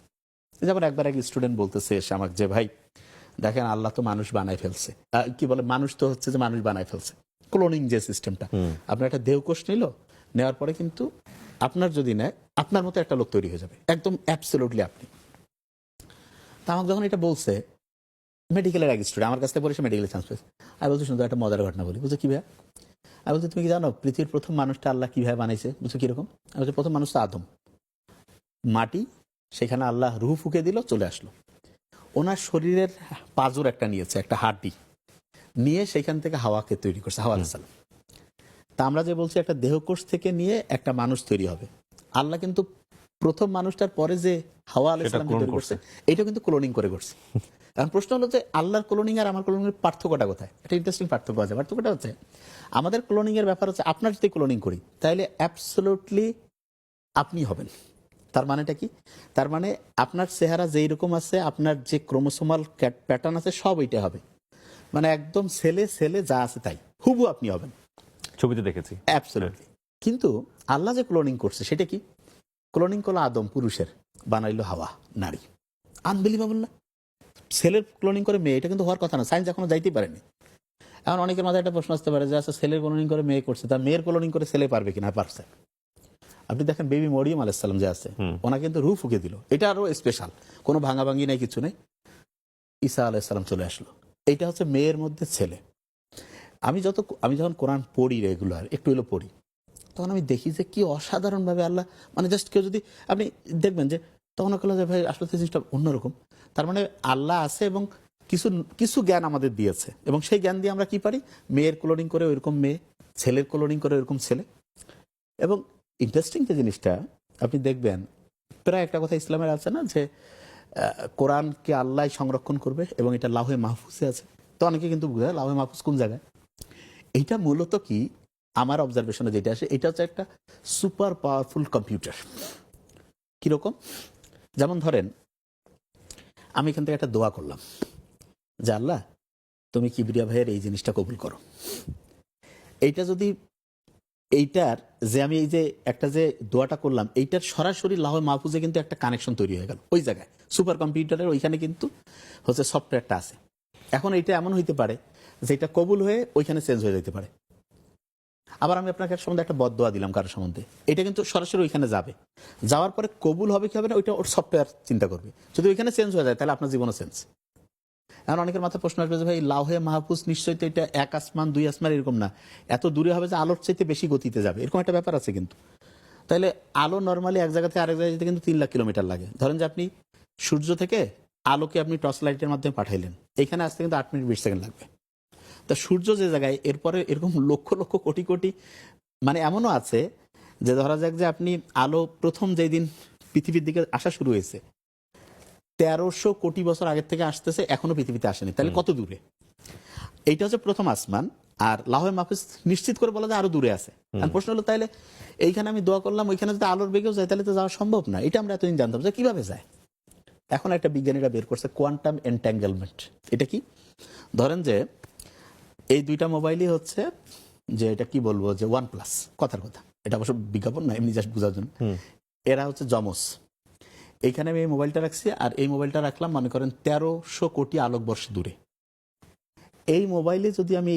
যেমন একবার এক স্টুডেন্ট বলতেছে এসে আমাকে যে ভাই দেখেন, আল্লাহ তো মানুষ বানায় ফেলছে, কি বলে, মানুষ তো হচ্ছে যে মানুষ বানায় ফেলছে, ক্লোনিং যে সিস্টেমটা, আপনার একটা দেহকোষ নেওয়ার পরে কিন্তু আপনার যদি নেয়, আপনার মতো একটা লোক তৈরি হয়ে যাবে, একদম অ্যাবসলিউটলি আপনি। তা আমাকে যখন এটা বলছে, মেডিকেলের এক স্টুডেন্ট আমার কাছ থেকে বলেছে মেডিকেলে চান্স পেয়েছে, আমি বলছি শুধু একটা মজার ঘটনা বলি। বুঝছো কি ভাই? আমি বলছি তুমি কি জানো পৃথিবীর প্রথম মানুষটা আল্লাহ কিভাবে বানাইছে? বুঝছো কিরকম? আমি বলছি প্রথম মানুষ তো আদম, মাটি, সেখানে আল্লাহ রুহ ফুঁকে দিল, চলে আসলো। ওনার শরীরের পাজর একটা নিয়েছে, একটা হাড্ডি নিয়ে সেখান থেকে হাওয়াকে তৈরি করছে, হাওয়া আলাইহিস সালাম। তা আমরা যে বলছি একটা দেহকোষ থেকে নিয়ে একটা মানুষ তৈরি হবে, আল্লাহ কিন্তু প্রথম মানুষটার পরে যে হাওয়া আলাইহিস সালাম তৈরি করছে, এটা কিন্তু ক্লোনিং করে করছে। এখন প্রশ্ন হলো যে আল্লাহর ক্লোনিং আর আমার ক্লোনিং এর পার্থক্যটা কোথায়? একটা ইন্টারেস্টিং পার্থক্য আছে। পার্থক্যটা হচ্ছে আমাদের ক্লোনিং এর ব্যাপার হচ্ছে, আপনার যদি ক্লোনিং করি তাহলে অ্যাবসলিউটলি আপনি হবেন। তার মানেটা কি? তার মানে আপনার চেহারা যেই রকম আছে, আপনার যে ক্রোমোসোমাল প্যাটার্ন আছে, সব এইটা হবে। মানে একদম ছেলে যা আছে তাই হুবু আপনি হবেন, ছবিতে দেখেছি। অ্যাবসলিউটলি। কিন্তু আল্লাহ যে ক্লোনিং করছে সেটা কি? ক্লোনিং করলো আদম পুরুষের, বানাইলো হাওয়া নারী। আনবিলিভেবল না? ছেলের ক্লোনিং করে মেয়ে, এটা কিন্তু হওয়ার কথা না, সায়েন্স এখনো যাইতেই পারেনি। এখন অনেকের মাথায় একটা প্রশ্ন আসতে পারে যে আচ্ছা ছেলের ক্লোনিং করে মেয়ে করছে, তা মেয়ের ক্লোনিং করে ছেলে পারবে কিনা? পারছে। আপনি দেখেন বেবি মরিয়ম আলাইহিস সালাম যে আছে, ওনা কিন্তু রূহ ফুঁকে দিল, এটা আরো স্পেশাল, কোনো ভাঙাভাঙি নাই, কিছু নেই। ঈসা আলাইহিস সালাম চলে আসলো, এইটা হচ্ছে মেয়ের মধ্যে ছেলে। আমি যখন কোরআন পড়ি রেগুলার, একটু হলো পড়ি, তখন আমি দেখি যে কি অসাধারণভাবে আল্লাহ, মানে জাস্ট কেউ যদি আপনি দেখবেন যে তখন যে ভাই আসলে জিনিসটা অন্যরকম। তার মানে আল্লাহ আছে এবং কিছু জ্ঞান আমাদের দিয়েছে, এবং সেই জ্ঞান দিয়ে আমরা কি পারি? মেয়ের ক্লোনিং করে ওইরকম মেয়ে, ছেলের ক্লোনিং করে ওইরকম ছেলে। এবং ইন্টারেস্টিং যে জিনিসটা আপনি দেখবেন, প্রায় একটা কথা ইসলামের আছে না যে কোরআনকে আল্লাহ সংরক্ষণ করবে এবং এটা লাউহে মাহফুজে আছে। তো অনেকে কিন্তু বুঝে লাউহে মাহফুজ কোন জায়গায়। এইটা মূলত কি, আমার অবজারভেশনে যেটা আসে, এটা হচ্ছে একটা সুপার পাওয়ারফুল কম্পিউটার। কিরকম? যেমন ধরেন আমি এখান থেকে একটা দোয়া করলাম যে আল্লাহ তুমি কিবরিয়া ভাইয়ের এই জিনিসটা কবুল করো। এইটা যদি এইটার যে আমি এই যে একটা যে দোয়াটা করলাম, এইটার সরাসরি লাহে মাহফুজে কিন্তু একটা কানেকশন তৈরি হয়ে গেল ওই জায়গায়, সুপার কম্পিউটারের ওইখানে কিন্তু হচ্ছে সফটওয়্যারটা আছে। এখন এটা এমন হইতে পারে যে এটা কবুল হয়ে ওইখানে চেঞ্জ হয়ে যেতে পারে। আবার আমি আপনাকে এক সম্বন্ধে একটা বদদোয়া দিলাম কারোর সম্বন্ধে, এটা কিন্তু সরাসরি ওইখানে যাবে, যাওয়ার পরে কবুল হবে কি হবে না ওইটা ওর সফটওয়্যার চিন্তা করবে। যদি ওইখানে চেঞ্জ হয়ে যায় তাহলে আপনার জীবনও চেঞ্জ। এখন অনেকের মাথায় প্রশ্ন আসবে যে ভাই লাউহে মাহফুজ নিশ্চয়ই তো এটা 1 আসমান 2 আসমান এরকম না, এত দূরে হবে যে আলোর চাইতে বেশি গতিতে যাবে, এরকম একটা ব্যাপার আছে কিন্তু। তাহলে আলো নর্মালি এক জায়গা থেকে আরেক জায়গায় যেতে কিন্তু 3 লাখ কিলোমিটার লাগে। ধরেন যে আপনি সূর্য থেকে আলোকে আপনি টর্চ লাইটের মাধ্যমে পাঠাইলেন, এখানে আসতে কিন্তু 8 মিনিট 20 সেকেন্ড লাগবে। তা সূর্য যে জায়গায়, এরপরে এরকম লক্ষ লক্ষ কোটি কোটি, মানে এমনও আছে যে ধরা যাক যে আপনি আলো প্রথম যেই দিন পৃথিবীর দিকে আসা শুরু হয়েছে 1300 কোটি বছর আগের থেকে আসতেছে, এখনো পৃথিবীতে আসেনি, তাহলে কত দূরে? এইটা হচ্ছে প্রথম আসমান। আর লাহে মাহফুজ নিশ্চিত করে বলা যায় আরো দূরে আছে। প্রশ্ন হলো তাহলে এইখানে আমি দোয়া করলাম, ওইখানে যদি আলোর বেগেও যায় তাহলে তো যাওয়া সম্ভব না। এটা আমরা এতদিন জানতাম যে কিভাবে যায়। এখন একটা বিজ্ঞানীরা বের করছে কোয়ান্টাম এনট্যাঙ্গেলমেন্ট। এটা কি? ধরেন যে এই দুইটা মোবাইলই হচ্ছে যে এটা কি বলবো যে OnePlus, কথার কথা, এটা অবশ্য বিজ্ঞাপন না, এমনি জাস্ট বোঝার জন্য। এরা হচ্ছে জমস। এইখানে আমি এই মোবাইলটা রাখছি আর এই মোবাইলটা রাখলাম মনে করেন 1300 কোটি আলোকবর্ষ দূরে। এই মোবাইলে যদি আমি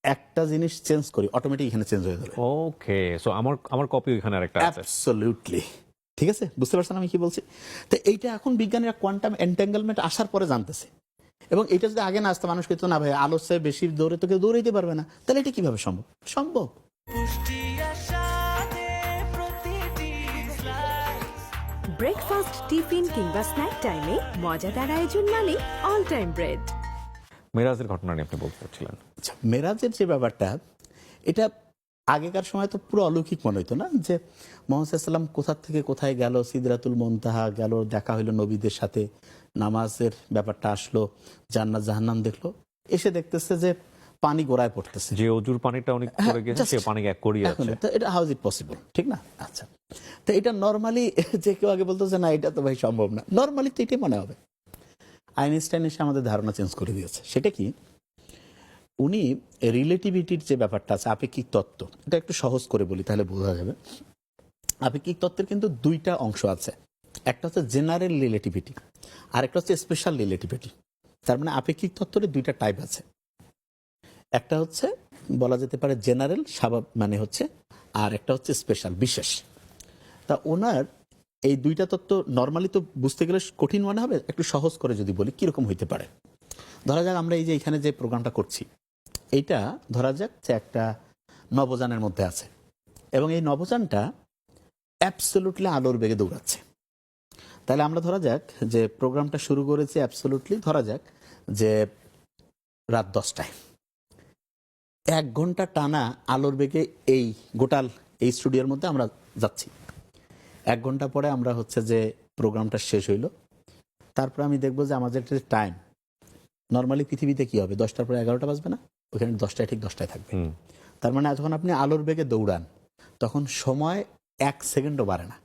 একটা জিনিস চেঞ্জ করি অটোমেটিক এখানে চেঞ্জ হয়ে যাবে। ওকে, সো আমার কপি ওখানে আরেকটা আছে। অ্যাবসলিউটলি ঠিক আছে, বুঝতে পারছেন আমি কি বলছি? তো এইটা এখন বিজ্ঞানীরা কোয়ান্টাম এনট্যাঙ্গেলমেন্ট আসার পরে জানতেছে। এবং এটা যদি আগে না আসতো মানুষ কিন্তু না ভাই আলোর চেয়ে বেশি দৌড়ে তো কেউ দৌড়াইতে পারবে না, তাহলে এটা কিভাবে সম্ভব? সম্ভব। ব্রেকফাস্ট, টিফিন কিংবা স্ন্যাক টাইমে মজাদার আয়োজন মানে অল টাইম ব্রেড। মেরাজের ঘটনা নিয়ে আপনি বলতে চাচ্ছিলেন। আচ্ছা, মেরাজের যে ব্যাপারটা, এটা আগেকার সময় তো পুরো অলৌকিক মনে হইতো না, যে মোহাম্মদ সাল্লাম কোথা থেকে কোথায় গেল, সিদরাতুল মুনতাহা গেল, দেখা হইলো নবীদের সাথে, নামাজের ব্যাপারটা আসলো, জান্নাত জাহান্নাম দেখলো, এসে দেখতেছে যে পানি গোড়ায় পড়তেছে, যে অজুর পানিটা অনেক পড়ে গেছে সে পানি এক করিয়ে আছে। তো এটা হাউ ইজ ইট পসিবল, ঠিক না? আচ্ছা, তো এটা নরমালি যে কেউ আগে বলতো যে না এটা তো ভাই সম্ভব না, নরমালি তো এটাই মনে হবে। আইনস্টাইন এসে আমাদের ধারণা চেঞ্জ করে দিয়েছে। সেটা কি? উনি রিলেটিভিটির যে ব্যাপারটা আছে, আপেক্ষিক তত্ত্ব, এটা একটু সহজ করে বলি তাহলে বোঝা যাবে। আপেক্ষিক তত্ত্বের কিন্তু দুইটা অংশ আছে, একটা হচ্ছে জেনারেল রিলেটিভিটি আর একটা হচ্ছে স্পেশাল রিলেটিভিটি। তার মানে আপেক্ষিক তত্ত্বের দুইটা টাইপ আছে, একটা হচ্ছে বলা যেতে পারে জেনারেল মানে হচ্ছে, আর একটা হচ্ছে স্পেশাল বিশেষ। তা ওনার এই দুইটা তত্ত্ব নর্মালি তো বুঝতে গেলে কঠিন মনে হবে, একটু সহজ করে যদি বলি কিরকম হইতে পারে। ধরা যাক আমরা এই যে এখানে যে প্রোগ্রামটা করছি, এইটা ধরা যাক যে একটা নবযানের মধ্যে আছে এবং এই নবযানটা অ্যাবসলিউটলি আলোর বেগে দৌড়াচ্ছে। তাহলে আমরা ধরা যাক যে প্রোগ্রামটা শুরু করেছি অ্যাবসলিউটলি ধরা যাক যে রাত 10টায়, 1 ঘন্টা টানা আলোর বেগে এই গোটাল এই স্টুডিওর মধ্যে আমরা যাচ্ছি। 1 ঘন্টা পরে আমরা হচ্ছে যে প্রোগ্রামটা শেষ হইল, তারপর আমি দেখবো যে আমাদের একটা টাইম নর্মালি পৃথিবীতে কি হবে, 10টার পরে 11টা বাজবে না, ওখানে 10টায় ঠিক 10টায় থাকবে। তার মানে যখন আপনি আলোর বেগে দৌড়ান তখন সময় 1 সেকেন্ডও বাড়ে না।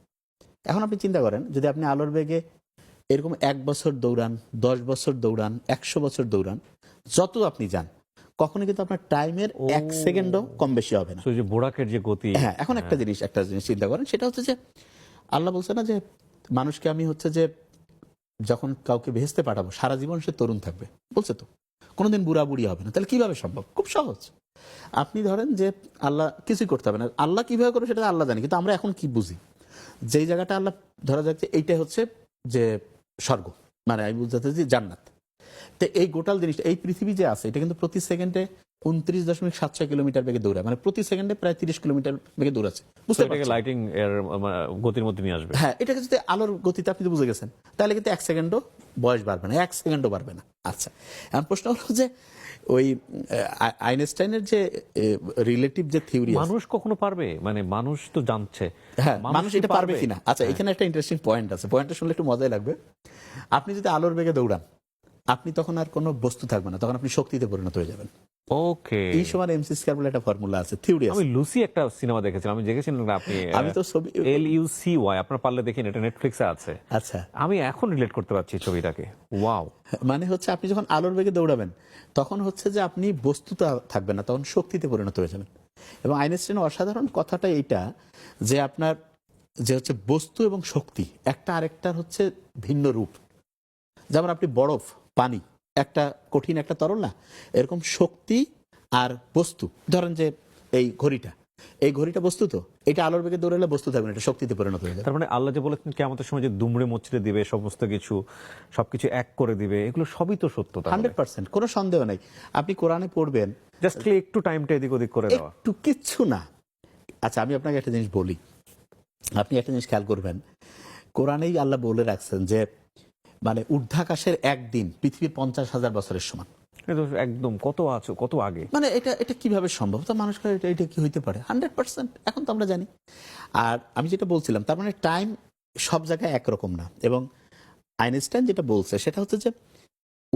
এখন আপনি চিন্তা করেন যদি আপনি আলোর বেগে এরকম 1 বছর দৌড়ান, 10 বছর দৌড়ান, 100 বছর দৌড়ান, যত আপনি যান কখনো কিন্তু আপনার টাইমের 1 সেকেন্ডও কম বেশি হবে না। যে বোরাকের যে গতি। হ্যাঁ, এখন একটা জিনিস চিন্তা করেন, সেটা হচ্ছে যে আল্লাহ বলছে না যে মানুষকে আমি হচ্ছে যে যখন কাউকে ভেস্তে পাঠাবো সারা জীবন সে তরুণ থাকবে, বলছে তো কোনোদিন বুড়া বুড়ি হবে না। তাহলে কিভাবে সম্ভব? খুব সহজ। আপনি ধরেন যে আল্লাহ কিছুই করতে হবে না, আল্লাহ কিভাবে করবে সেটা আল্লাহ জানে, কিন্তু আমরা এখন কি বুঝি, যেই জায়গাটা আল্লাহ ধরা যাচ্ছে এইটাই হচ্ছে যে স্বর্গ, মানে আমি বুঝতে যে জান্নাত। তো এই গোটাল জিনিসটা, এই পৃথিবী যে আছে এটা কিন্তু প্রতি সেকেন্ডে 29.76 কিলোমিটার বেগে দৌড়ায়, মানে প্রতি সেকেন্ডে প্রায় 30 কিলোমিটার বেগে দৌড়াচ্ছে। বুঝতে পারছেন? লাইটিং এর গতির মধ্যে নিয়ে আসবে। হ্যাঁ, এটাকে যদি আলোর গতিতে আপনি বুঝে গেছেন তাহলে কিন্তু 1 সেকেন্ডও বয়স বাড়বে না, 1 সেকেন্ডও বাড়বে না। আচ্ছা, এখন প্রশ্ন হলো যে ওই আইনস্টাইনের যে রিলেটিভ যে থিওরি, মানুষ কখনো পারবে? মানে মানুষ তো জানছে, হ্যাঁ মানুষ এটা পারবে কিনা। আচ্ছা, এখানে একটা ইন্টারেস্টিং পয়েন্ট আছে, পয়েন্টটা শুনলে একটু মজাই লাগবে। আপনি যদি আলোর বেগে দৌড়ান আপনি তখন আর কোনো বস্তু থাকবে না, তখন আপনি শক্তিতে পরিণত হয়ে যাবেন। ওকে, ই সমান এমসি স্কয়ার বলে একটা ফর্মুলা আছে, থিওরি আছে। আমি লুসি একটা সিনেমা দেখেছিলাম, আমি দেখেছিলাম না আপনি? আমি তো ছবি LUCY, আপনার পারলে দেখেন, এটা নেটফ্লিক্সে আছে। আচ্ছা, আমি এখন রিলেট করতে পারছি ছবিটাকে। ওয়াও। মানে হচ্ছে আপনি যখন আলোর বেগে দৌড়াবেন তখন হচ্ছে যে আপনি বস্তুতে থাকবেন না, তখন শক্তিতে পরিণত হয়ে যাবেন। এবং আইনস্টাইনের অসাধারণ কথাটা এইটা যে আপনার যে হচ্ছে বস্তু এবং শক্তি একটা আরেকটার হচ্ছে ভিন্ন রূপ। যেমন আপনি বরফ, পানি একটা কঠিন একটা তরল না, এরকম শক্তি আর বস্তু। ধরেন যে এই ঘড়িটা বস্তু, তো এটা আলোর বেগে দৌড়ালে বস্তু থাকবে না, এটা শক্তিতে পরিণত হয়ে যাবে। তার মানে আল্লাহ যে বলেছেন কিয়ামতের সময় যে দুমড়ে মুচড়ে দিবে সমস্ত কিছু, সবকিছু এক করে দিবে, এগুলো সবই তো সত্য। 100%, কোনো সন্দেহ নেই। আপনি কোরআনে পড়বেন, জাস্ট একটু টাইমটা এদিক ওদিক করে দেওয়া। একটু কিচ্ছু না। আচ্ছা, আমি আপনাকে একটা জিনিস বলি, আপনি একটা জিনিস খেয়াল করবেন, কোরআনেই আল্লাহ বলে রাখছেন যে মানে ঊর্ধ্বাকাশের একদিন পৃথিবীর 50,000 বছরের সমান। এটা তো একদম কত আগে। মানে এটা কিভাবে সম্ভব? তো মানুষ করে এটা কি হইতে পারে? 100% এখন তো আমরা জানি। আর আমি যেটা বলছিলাম, তার মানে টাইম সব জায়গায় একরকম না। এবং আইনস্টাইন যেটা বলছে সেটা হচ্ছে যে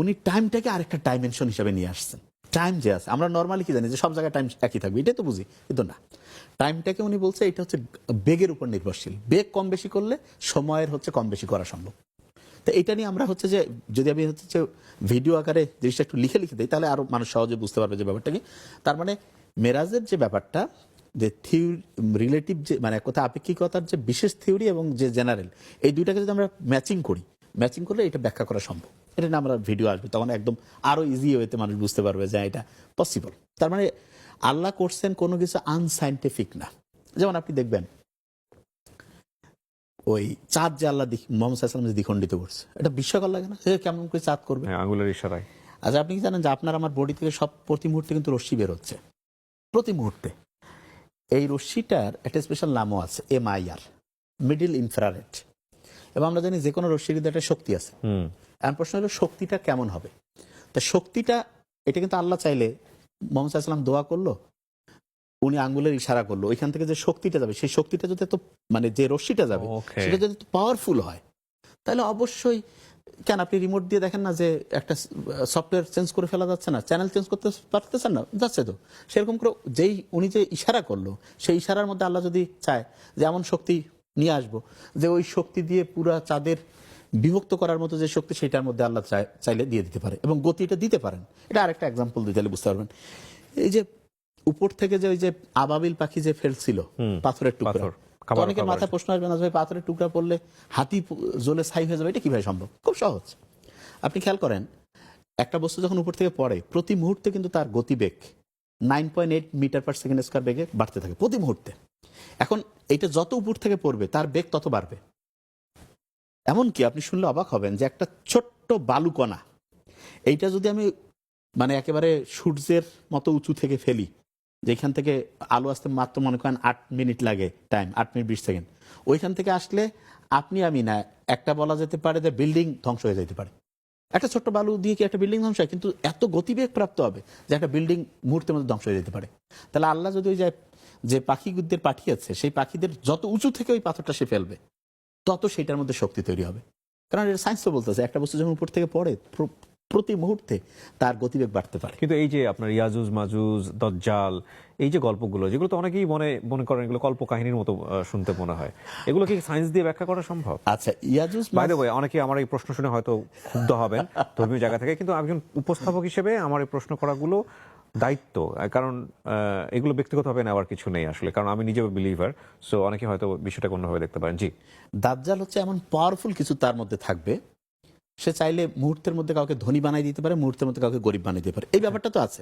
উনি টাইমটাকে আরেকটা ডাইমেনশন হিসেবে নিয়ে আসছেন। টাইম যে আছে, আমরা নর্মালি কি জানি যে সব জায়গায় টাইম একই থাকবে, এটাই তো বুঝি, কিন্তু না। টাইমটাকে উনি বলছে এটা হচ্ছে বেগের উপর নির্ভরশীল। বেগ কম বেশি করলে সময়ের হচ্ছে কম বেশি করা সম্ভব। তো এটা নিয়ে আমরা হচ্ছে যে যদি আমি হচ্ছে যে ভিডিও আকারে জিনিসটা একটু লিখে দিই, তাহলে আরো মানুষ সহজে বুঝতে পারবে যে ব্যাপারটা কি। তার মানে মেরাজের যে ব্যাপারটা, যে থিওরি রিলেটিভ, যে মানে কোথায় আপেক্ষিকতার যে বিশেষ থিওরি এবং যে জেনারেল, এই দুইটাকে যদি আমরা ম্যাচিং করলে এটা ব্যাখ্যা করা সম্ভব। এটা নিয়ে আমরা ভিডিও আসবে, তখন একদম আরো ইজি ওয়েতে মানুষ বুঝতে পারবে যে এটা পসিবল। তার মানে আল্লাহ করছেন কোনো কিছু আনসাইন্টিফিক না। যেমন আপনি দেখবেন ওই চাঁদ যে আল্লাহ মোহাম্মদ সাল্লাল্লাহু আলাইহি ওয়াসাল্লাম দ্বিখণ্ডিত করছে, এটা বিস্ময়কর লাগে না? কেমন করে চাঁদ করবে? আঙুলের ইশারায়। আচ্ছা, আপনি কি জানেন যে আপনার আমার বডি থেকে সব প্রতি মুহূর্তে কিন্তু রশ্মি বের হচ্ছে, প্রতি মুহূর্তে। এই রশ্মিটার একটা স্পেশাল নামও আছে, MIR, মিডল ইনফ্রারেড। এবং আমরা জানি যে কোনো রশ্মির কিন্তু একটা শক্তি আছে। এখন প্রশ্ন হলো শক্তিটা কেমন হবে? তা শক্তিটা, এটা কিন্তু আল্লাহ চাইলে, মোহাম্মদ সাল্লাল্লাহু আলাইহি ওয়াসাল্লাম দোয়া করলো, উনি আঙ্গুলের ইশারা করলো, ওইখান থেকে যে শক্তিটা যাবে, সেই শক্তিটা যদি তো মানে যে রশ্মিটা যাবে সেটা যদি পাওয়ারফুল হয়, তাহলে অবশ্যই, কেন আপনি রিমোট দিয়ে দেখেন না যে একটা সফটওয়্যার চেঞ্জ করে ফেলা যাচ্ছে না, চ্যানেল চেঞ্জ করতে পারতেছেন না, যাচ্ছে তো। সেরকম করে উনি যে ইশারা করলো, সেই ইশারার মধ্যে আল্লাহ যদি চায় যে এমন শক্তি নিয়ে আসবো যে ওই শক্তি দিয়ে পুরা চাঁদের বিভক্ত করার মতো যে শক্তি, সেটার মধ্যে আল্লাহ চাইলে দিয়ে দিতে পারে, এবং গতিটা দিতে পারেন। এটা আরেকটা এক্সাম্পল দিতে বুঝতে পারবেন। এই যে উপর থেকে যে ওই যে আবাবিল পাখি যে ফেলছিল পাথরের টুকরা, অনেকের মাথায় প্রশ্ন আসবে না, ভাই পাথরের টুকরা পড়লে হাতি জ্বলে ছাই হয়ে যাবে, এটা কিভাবে সম্ভব? খুব সহজ। আপনি খেয়াল করেন, একটা বস্তু যখন উপর থেকে পড়ে, প্রতি মুহূর্তে কিন্তু তার গতিবেগ 9.8 মিটার পার সেকেন্ড স্কয়ার বেগে বাড়তে থাকে প্রতি মুহূর্তে। এখন এটা যত উপর থেকে পড়বে তার বেগ তত বাড়বে। এমনকি আপনি শুনলে অবাক হবেন যে একটা ছোট্ট বালুকণা, এইটা যদি আমি মানে একেবারে সূর্যের মতো উঁচু থেকে ফেলি, যেখান থেকে আলো আসতে মাত্র মনে করেন 8 মিনিট লাগে, টাইম 8 মিনিট 20 সেকেন্ড, ওইখান থেকে আসলে আপনি আমি না, একটা বলা যেতে পারে যে বিল্ডিং ধ্বংস হয়ে যেতে পারে। একটা ছোট্ট বালু দিয়ে কি একটা বিল্ডিং ধ্বংস হয়? কিন্তু এত গতিবেগ প্রাপ্ত হবে যে একটা বিল্ডিং মুহূর্তের মধ্যে ধ্বংস হয়ে যেতে পারে। তাহলে আল্লাহ যদি ওই যে পাখিদের পাঠিয়েছে, সেই পাখিদের যত উঁচু থেকে ওই পাথরটা সে ফেলবে, তত সেটার মধ্যে শক্তি তৈরি হবে। কারণ এটা সায়েন্স তো বলতেছে, একটা বস্তু যখন উপর থেকে পড়ে প্রতি মুহূর্তে তার গতিবেগ বাড়তে পারে। কিন্তু এই যে আপনার ইয়াজুজ মাজুজ, দজ্জাল, এই যে গল্পগুলো, যেগুলো তো অনেকেই মনে করেন এগুলো কল্প কাহিনীর মতো শুনতে মনে হয়, এগুলো কি সায়েন্স দিয়ে ব্যাখ্যা করা সম্ভব? আচ্ছা, ইয়াজুজ, বাই দ্য ওয়ে, অনেকে আমার এই প্রশ্ন শুনে হয়তো ক্ষুব্ধ হবেন ধর্মীয় জায়গা থেকে, কিন্তু একজন উপস্থাপক হিসেবে আমার এই প্রশ্ন করাগুলো দায়িত্ব। কারণ এগুলো ব্যক্তিগতভাবে নেওয়ার কিছু নেই আসলে, কারণ আমি নিজেও বিলিভার। সো অনেকে হয়তো বিষয়টা অন্যভাবে দেখতে পারেন। জি, দাজ্জাল হচ্ছে এমন পাওয়ারফুল কিছু তার মধ্যে থাকবে, সে চাইলে মুহূর্তের মধ্যে কাউকে ধনী বানাই দিতে পারে, মুহূর্তের মধ্যে কাউকে গরিব বানিয়ে দিতে পারে। এই ব্যাপারটা তো আছে।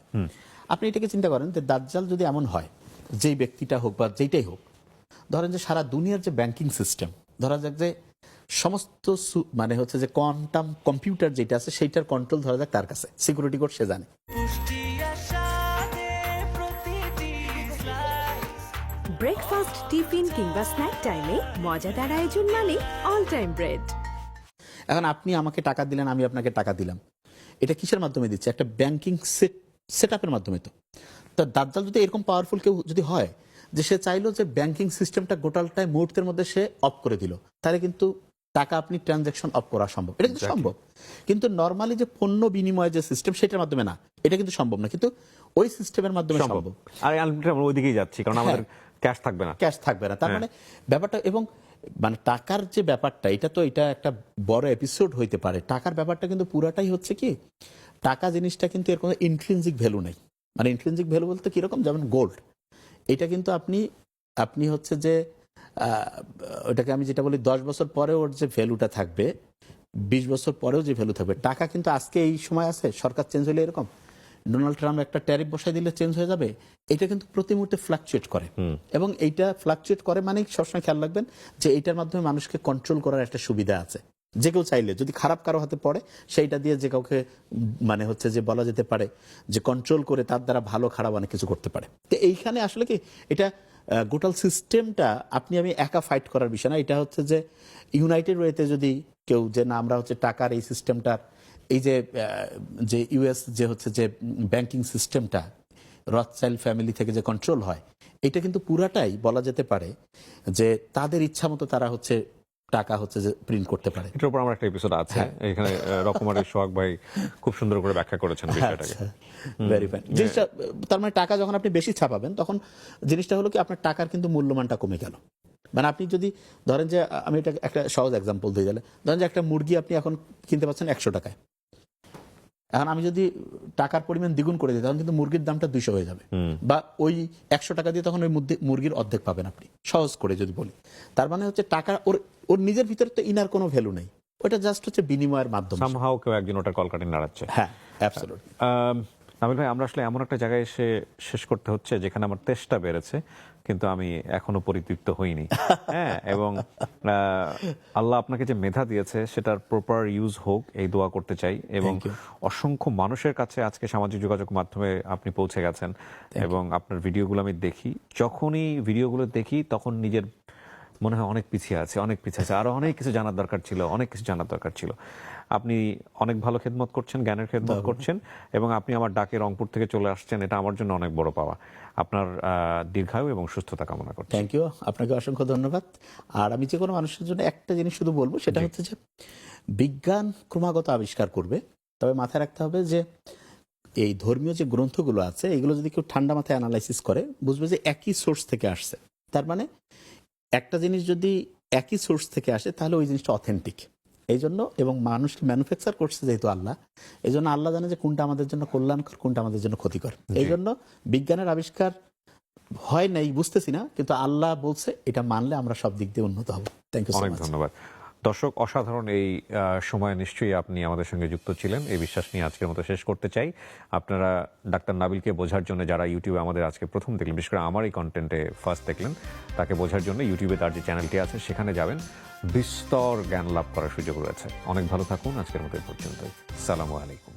আপনি এটাকে চিন্তা করেন যে দাজ্জাল যদি এমন হয়, যেই ব্যক্তিটা হোক বা যেইটাই হোক, ধরেন যে সারা দুনিয়ার যে ব্যাংকিং সিস্টেম, ধরা যাক যে সমস্ত মানে হচ্ছে যে কোয়ান্টাম কম্পিউটার যেটা আছে, সেইটার কন্ট্রোল ধরা যাক তার কাছে, সিকিউরিটি কোড সে জানে। ব্রেকফাস্ট, টিফিন কিংবা স্ন্যাক টাইমে মজাদার আয়োজন মানে অল টাইম ব্রেড। এখন আপনি আমাকে টাকা দিলেন, আমি আপনাকে টাকা দিলাম, এটা কিসের মাধ্যমে দিচ্ছে? একটা ব্যাংকিং সেট আপের মাধ্যমে। তো দাজ্জাল যদি এরকম পাওয়ারফুল কেউ যদি হয় যে সে চাইলো যে ব্যাংকিং সিস্টেমটা গোটালটাই মুহূর্তের মধ্যে সে অফ করে দিল, তাহলে কিন্তু টাকা আপনি ট্রানজাকশন অফ করা সম্ভব, এটা কিন্তু সম্ভব। কিন্তু নর্মালি যে পণ্য বিনিময় যে সিস্টেম সেটার মাধ্যমে না, এটা কিন্তু সম্ভব না, কিন্তু ওই সিস্টেমের মাধ্যমে সম্ভব। আর আলটিমেটলি আমরা ওইদিকেই যাচ্ছি, কারণ আমাদের ক্যাশ থাকবে না। ক্যাশ থাকবে না, তার মানে ব্যাপারটা, এবং মানে টাকার যে ব্যাপারটা, এটা একটা বড় এপিসোড হইতে পারে। টাকার ব্যাপারটা কিন্তু পুরাটাই হচ্ছে কি, টাকা জিনিসটা কিন্তু এর কোনো ইন্ট্রিনজিক ভ্যালু নেই। মানে ইন্ট্রিনজিক ভ্যালু বলতে কিরকম, যেমন গোল্ড, এটা কিন্তু আপনি হচ্ছে যে ওটাকে আমি যেটা বলি 10 বছর পরে ওর যে ভ্যালুটা থাকবে, 20 বছর পরেও যে ভ্যালু থাকবে। টাকা কিন্তু আজকে এই সময় আছে, সরকার চেঞ্জ হলে এরকম, ডোনাল্ড ট্রাম্প একটা ট্যারিফ বসাই দিলে চেঞ্জ হয়ে যাবে। এটা কিন্তু প্রতি মুহূর্তে ফ্লাকচুয়েট করে, এবং এইটা ফ্লাকচুয়েট করে মানে সবসময় খেয়াল রাখবেন যে এইটার মাধ্যমে মানুষকে কন্ট্রোল করার একটা সুবিধা আছে। যে কেউ চাইলে যদি খারাপ কারো হাতে পড়ে, সেইটা দিয়ে যে কাউকে মানে হচ্ছে যে বলা যেতে পারে যে কন্ট্রোল করে তার দ্বারা ভালো খারাপ অনেক কিছু করতে পারে। তো এইখানে আসলে কি এটা গোটাল সিস্টেমটা আমি একা ফাইট করার বিষয় না। এটা হচ্ছে যে ইউনাইটেড ওয়েতে যদি কেউ যে না আমরা হচ্ছে টাকার এই সিস্টেমটার, এই যে ইউএস যে হচ্ছে যে ব্যাংকিং সিস্টেমটা রথচাইল্ড ফ্যামিলি থেকে যে কন্ট্রোল হয়, এটা কিন্তু পুরাটাই বলা যেতে পারে যে তাদের ইচ্ছা মতো তারা হচ্ছে টাকা হচ্ছে যে প্রিন্ট করতে পারে। এটার উপর আমার একটা এপিসোড আছে, এখানে রকমারি সোহাগ ভাই খুব সুন্দর করে ব্যাখ্যা করেছেন বিষয়টাকে। ভেরি ফাইন জিনিসটা, তার মানে টাকা যখন আপনি বেশি ছাপাবেন, তখন জিনিসটা হলো কি আপনার টাকার কিন্তু মূল্যমানটা কমে গেল। মানে আপনি যদি ধরেন যে, আমি এটা একটা সহজ এক্সাম্পল দিয়ে গেলে, ধরেন যে একটা মুরগি আপনি এখন কিনতে পাচ্ছেন 100 টাকায়, এখন আমি যদি টাকার পরিমাণ দ্বিগুণ করে দিই, তখন কিন্তু মুরগির দামটা 200 হয়ে যাবে, বা ওই 100 টাকা দিয়ে তখন ওই মুরগির অর্ধেক পাবেন আপনি, সহজ করে যদি বলি। তার মানে হচ্ছে টাকা ওর নিজের ভিতরে তো ইনার কোনো ভ্যালু নেই, ওটা জাস্ট হচ্ছে বিনিময়ের মাধ্যম। সামহাও কেউ একজন ওটার কলকাঠি নাড়াচ্ছে। হ্যাঁ, অ্যাবসলিউটলি। নাবিল ভাই, আমরা আসলে এমন একটা জায়গায় এসে শেষ করতে হচ্ছে যেখানে আমার তেষ্টা বেড়েছে, কিন্তু আমি এখনো পরিতৃপ্ত হইনি। হ্যাঁ, এবং আল্লাহ আপনাকে যে মেধা দিয়েছে সেটার প্রপার ইউজ হোক, এই দোয়া করতে চাই। এবং অসংখ্য মানুষের কাছে আজকে সামাজিক যোগাযোগ মাধ্যমে আপনি পৌঁছে গেছেন, এবং আপনার ভিডিওগুলো আমি দেখি, যখনই ভিডিওগুলো দেখি তখন নিজের মনে হয় অনেক পিছিয়ে আছে, আরো অনেক কিছু জানার দরকার ছিল। আপনি অনেক ভালো খেদমত করছেন, জ্ঞানের খেদমত করছেন, এবং আপনি আমার ডাকে রংপুর থেকে চলে আসছেন, এটা আমার জন্য অনেক বড় পাওয়া। আপনার দীর্ঘায়ু এবং সুস্থতা কামনা করছি। থ্যাংক ইউ, আপনাকে অসংখ্য ধন্যবাদ। আর আমি যে কোনো মানুষের জন্য একটা জিনিস শুধু বলবো, সেটা হচ্ছে যে বিজ্ঞান ক্রমাগত আবিষ্কার করবে, তবে মাথায় রাখতে হবে যে এই ধর্মীয় যে গ্রন্থগুলো আছে, এগুলো যদি কেউ ঠান্ডা মাথায় অ্যানালাইসিস করে, বুঝবে যে একই সোর্স থেকে আসছে। তার মানে একটা জিনিস যদি একই সোর্স থেকে আসে, তাহলে ওই জিনিসটা অথেন্টিক। এই জন্য, এবং মানুষকে ম্যানুফ্যাকচার করছে যেহেতু আল্লাহ, এই জন্য আল্লাহ জানে যে কোনটা আমাদের জন্য কল্যাণকর, কোনটা আমাদের জন্য ক্ষতিকর। এই জন্য বিজ্ঞানের আবিষ্কার হয় নাই বুঝতেছি না, কিন্তু আল্লাহ বলছে, এটা মানলে আমরা সব দিক দিয়ে উন্নত হব। Thank you so much. ধন্যবাদ। দর্শক, অসাধারণ এই সময় নিশ্চয়ই আপনি আমাদের সঙ্গে যুক্ত ছিলেন, এই বিশ্বাস নিয়ে আজকের মতো শেষ করতে চাই। আপনারা ডাক্তার নাবিলকে বোঝার জন্য, যারা ইউটিউবে আমাদের আজকে প্রথম দেখলেন, বিশেষ করে আমার এই কন্টেন্টে ফার্স্ট দেখলেন, তাকে বোঝার জন্য ইউটিউবে তার যে চ্যানেলটি আছে সেখানে যাবেন, বিস্তর জ্ঞান লাভ করার সুযোগ রয়েছে। অনেক ভালো থাকুন, আজকের মতো এই পর্যন্তই। আসসালামু আলাইকুম।